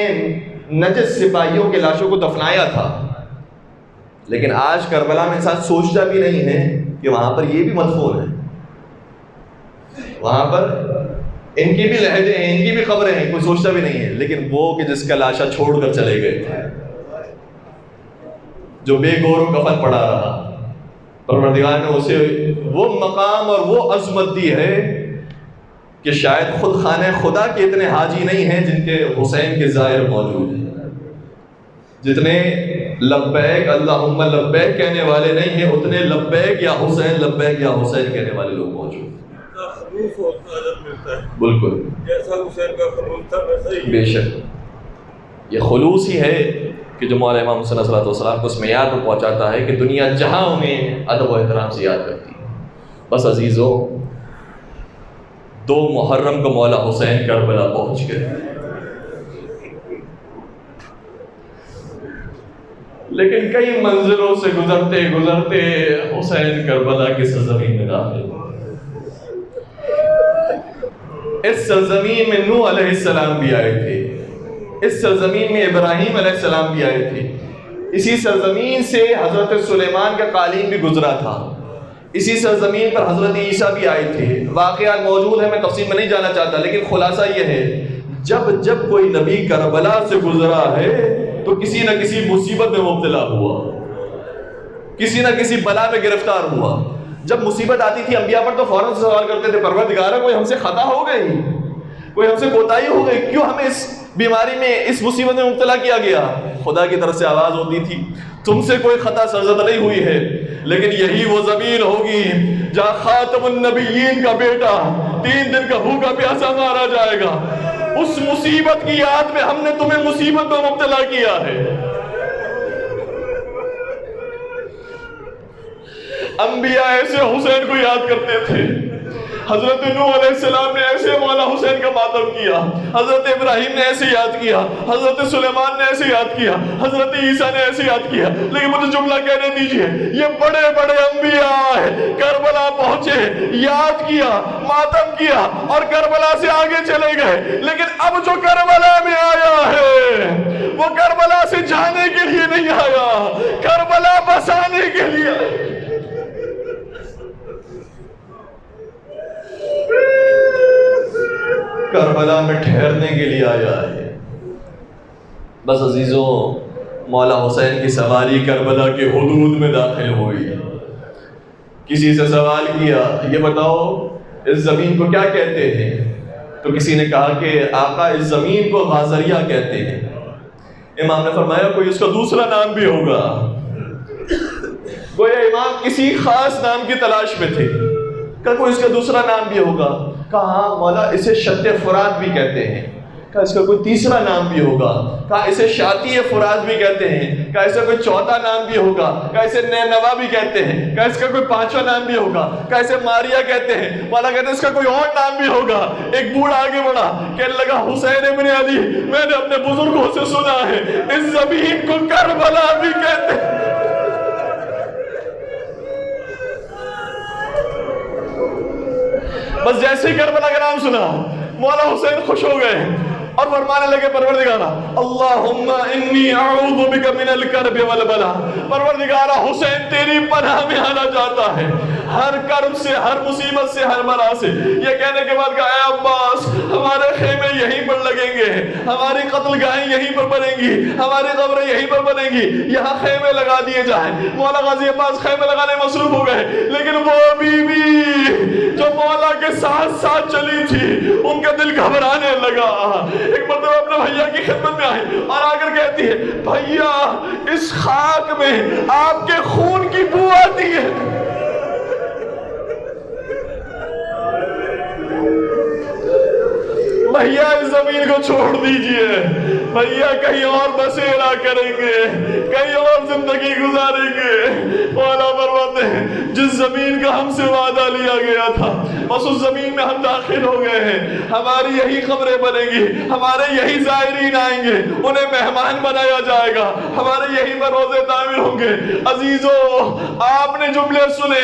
A: نجس سپاہیوں کے لاشوں کو دفنایا تھا، لیکن آج کربلا میں انسان سوچتا بھی نہیں ہے کہ وہاں پر یہ بھی مدفون ہے، وہاں پر ان کی بھی لہجے ہیں، ان کی بھی خبریں ہیں، کوئی سوچتا بھی نہیں ہے، لیکن وہ کہ جس کا لاشا چھوڑ کر چلے گئے تھے، جو بے گور و کفن پڑا رہا، پروردگار نے اسے وہ مقام اور وہ عظمت دی ہے کہ شاید خود خانہ خدا کے اتنے حاجی نہیں ہیں جن کے حسین کے زائر موجود ہیں، جتنے لبیک اللہم لبیک کہنے والے نہیں ہیں، اتنے لبیک یا حسین، لبیک یا حسین کہنے والے لوگ موجود ہیں۔
B: خلوص ہوتا ملتا ہے،
A: بالکل
B: جیسا حسین کا خلوص تھا ویسا ہی۔
A: بے شک یہ خلوص ہی ہے کہ جو مولا امام حسین صلی اللہ علیہ وسلم کو اس معیار پر پہنچاتا ہے کہ دنیا جہاں انہیں ادب و احترام سے یاد کرتی ہے۔ بس عزیزو، 2 محرم کو مولا حسین کربلا پہنچ گئے، لیکن کئی منزلوں سے گزرتے گزرتے حسین کربلا کی سرزمین میں داخل ہوئے۔ اس سرزمین میں نوح علیہ السلام بھی آئے تھے، اس سرزمین میں ابراہیم علیہ السلام بھی آئے تھے، اسی سرزمین سے حضرت سلیمان کا قالین بھی گزرا تھا، اسی سرزمین پر حضرت عیسیٰ بھی آئے تھے۔ واقعات موجود ہیں، میں تفصیل میں نہیں جانا چاہتا، لیکن خلاصہ یہ ہے جب کوئی نبی کربلا سے گزرا ہے تو کسی نہ کسی مصیبت میں مبتلا ہوا، کسی نہ کسی بلا میں گرفتار ہوا۔ جب مصیبت آتی تھی انبیاء پر تو فوراً سے سوال کرتے تھے، پروردگارا کوئی ہم سے خطا ہو گئی، کوئی ہم سے کوتاہی ہو گئی، کیوں ہمیں اس بیماری میں، اس مصیبت میں مبتلا کیا گیا؟ خدا کی طرف سے آواز ہوتی تھی، تم سے کوئی خطا سرزد نہیں ہوئی ہے، لیکن یہی وہ زمین ہوگی جہاں خاتم النبیین کا بیٹا 3 دن کا بھوکا پیاسا مارا جائے گا۔ اس مصیبت کی یاد میں ہم نے تمہیں مصیبت میں مبتلا کیا ہے۔ انبیاء ایسے حسین کو یاد کرتے تھے، حضرت نوح علیہ السلام نے ایسے مولا حسین کا ماتم کیا، حضرت ابراہیم نے ایسے یاد کیا، حضرت سلیمان نے ایسے یاد کیا، حضرت عیسیٰ نے ایسے یاد کیا. لیکن مجھے جملہ کہنے دیجئے، یہ بڑے بڑے انبیاء ہیں، کربلا پہنچے، یاد کیا، ماتم کیا اور کربلا سے آگے چلے گئے. لیکن اب جو کربلا میں آیا ہے وہ کربلا سے جانے کے لیے نہیں آیا، کربلا بسانے کے لیے آیا. کربلا میں ٹھہرنے کے لیے آیا ہے. بس عزیزوں، مولا حسین کی سواری کربلا کے حدود میں داخل ہوئی. کسی سے سوال کیا، یہ بتاؤ اس زمین کو کیا کہتے ہیں؟ تو کسی نے کہا کہ آقا اس زمین کو غازریہ کہتے ہیں. امام نے فرمایا کوئی اس کا دوسرا نام بھی ہوگا. گویا امام کسی خاص نام کی تلاش میں تھے. کہا کوئی اس کا دوسرا نام بھی ہوگا. کہا ہاں مولا اسے شط فرات بھی کہتے ہیں. کہا اس کا کوئی تیسرا نام بھی ہوگا. کہا اسے شاطی فرات بھی کہتے ہیں. کہا اسے کوئی چوتھا نام بھی ہوگا. کہا اسے نینوا بھی کہتے ہیں. کہا اس کا کوئی پانچواں نام بھی ہوگا. کہا اسے ماریا کہتے ہیں. مولا کہتے ہیں اس کا کوئی اور نام بھی ہوگا. ایک بوڑھا آگے بڑھا کہنے لگا حسین ابن علی، میں نے اپنے بزرگوں سے سنا ہے اس زمین کو کربلا بھی کہتے ہیں. بس جیسے ہی کربلا کا نام سنا مولا حسین خوش ہو گئے اور فرمانے لگے پروردگارا اللہم انی اعوذ بک من الکرب والبلا. پروردگارا حسین تیری پناہ میں آنا چاہتا ہے، ہر کرب سے، ہر مصیبت سے، ہر بلا سے. یہ کہنے کے بعد کہا اے عباس ہمارے خیمے یہیں پر لگیں گے، ہماری قتل گاہیں یہیں پر بنیں گی، ہماری قبریں یہیں پر بنیں گی، یہاں خیمے لگا دیے جائیں. مولا غازی عباس خیمے لگانے مصروف ہو گئے. لیکن وہ بی بی جو مولا کے ساتھ ساتھ چلی تھی ان کا دل گھبرانے لگا. ایک مرتبہ اپنے بھیا کی خدمت میں آئی اور آ کر کہتی ہے بھیا اس خاک میں آپ کے خون کی بو آتی ہے. بھیا اس زمین کو چھوڑ دیجئے، بھیا کہیں اور بسیرا کریں گے، کہیں اور زندگی گزاریں گے. مولا فرماتے ہیں جس زمین کا ہم سے وعدہ لیا گیا تھا بس اس زمین میں ہم داخل ہو گئے ہیں. ہماری یہی خبریں بنیں گی، ہمارے یہی زائرین آئیں گے، انہیں مہمان بنایا جائے گا، ہمارے یہی پر روزے تعمیر ہوں گے. عزیزو آپ نے جملے سنے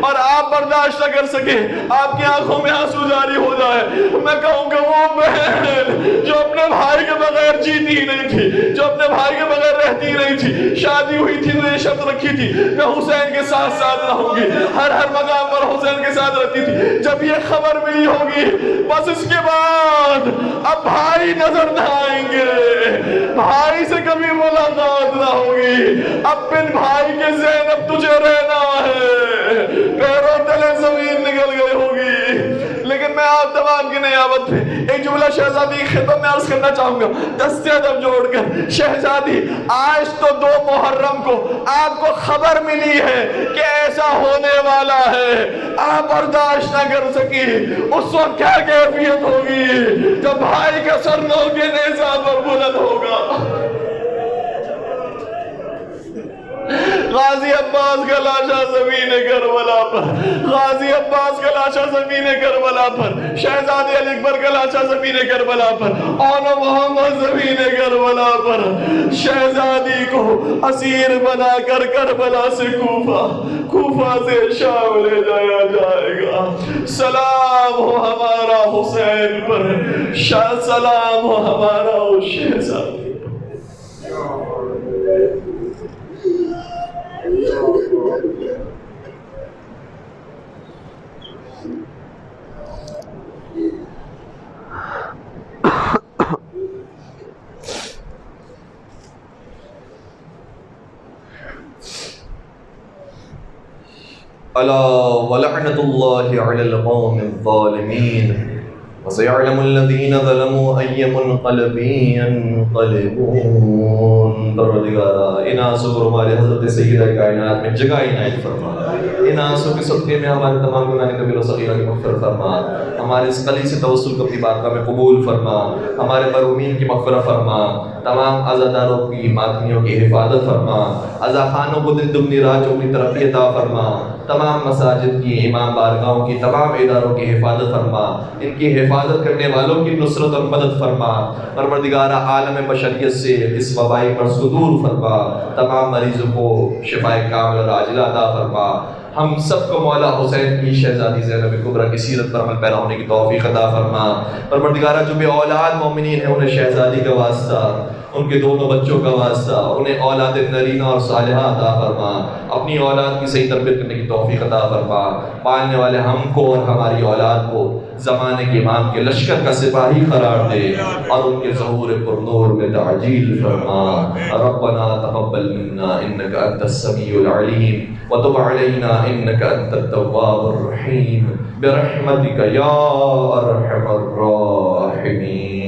A: اور آپ برداشت نہ کر سکے، آپ کی آنکھوں میں آنسو جاری ہو جائے. میں کہوں کہ وہ بہن جو اپنے بھائی کے بغیر جیتی ہی نہیں تھی، جو اپنے بھائی کے بغیر رہتی ہی نہیں تھی، شادی ہوئی تھی تو یہ شرط رکھی تھی میں حسین کے ساتھ ساتھ رہوں گی، ہر مقام پر حسین کے ساتھ رہتی تھی. جب یہ خبر ملی ہوگی بس اس کے بعد اب بھائی نظر نہ آئیں گے، بھائی سے کبھی ملاقات نہ ہوگی. اب بن بھائی کے زینب تجھے رہنا ہے، پیروں تلے زمین نکل گئی ہوگی. لیکن میں آپ تمام کی نیابت پہ ایک جملہ شہزادی کی خدمت میں عرض کرنا چاہوں گا، دستے ادب جوڑ کر. شہزادی آج تو 2 محرم کو آپ کو خبر ملی ہے کہ ایسا ہونے والا ہے، آپ برداشت نہ کر سکی. اس وقت کیا کیفیت ہوگی جب بھائی کا سر نو کے نیزہ پر بلند ہوگا. غازی عباس کا لاشا زمین کربلا پر، غازی عباس کا لاشا زمین کربلا پر، شہزادی علی اکبر کا لاشا زمین کربلا پر، اون محمد زمین کربلا پر. شہزادی کو اسیر بنا کر کربلا سے کوفہ سے شام لے جایا جائے گا. سلام ہو ہمارا حسین پر، سلام ہو ہمارا شہزادی. الا ولعنۃ اللہ علی القوم الظالمین وسيعلم الذين ظلموا أي منقلب ينقلبون.
C: پروردگارا ان آنسوں کو ہمارے حضرت سیدہ کائنات میں جگہ عنایت فرما، ان آنسوں کے صدقے میں ہمارے تمام گناہ کبیرہ و صغیرہ کی مغفرت فرما، ہمارے اس قلی سے توسل کو اپنی بارگاہ میں قبول فرما، ہمارے مرحومین کی مغفرت فرما، تمام عزاداروں کی ماتمیوں کی حفاظت فرما، عزاخانوں کو دن دگنی رات چوگنی ترقی عطا فرما، تمام مساجد کی، امام بارگاہوں کی، تمام اداروں کی حفاظت فرما، ان کی حفاظت کرنے والوں کی نصرت اور مدد فرما، پروردگارہ عالم بشریت سے اس وبائی مرض کو دور فرما، تمام مریضوں کو شفائے کامل اور عاجلہ عطا فرما، ہم سب کو مولا حسین کی شہزادی زینب کبریٰ کی سیرت پر عمل پیرا ہونے کی توفیق عطا فرما، پروردگارہ جو بھی اولاد مومنین ہیں انہیں شہزادی کا واسطہ، ان کے دونوں بچوں کا واسطہ، انہیں اولاد نرینہ اور صالحہ عطا فرما، اپنی اولاد کی صحیح تربیت کرنے کی توفیق عطا فرما، پالنے والے ہم کو اور ہماری اولاد کو زمانے کے امام کے لشکر کا سپاہی قرار دے اور ان کے ظہور پر نور میں تعجیل فرما، ربنا تقبل منا انك انت السميع العليم وتب علينا انك انت التواب الرحيم برحمتك يا ارحم الراحمين.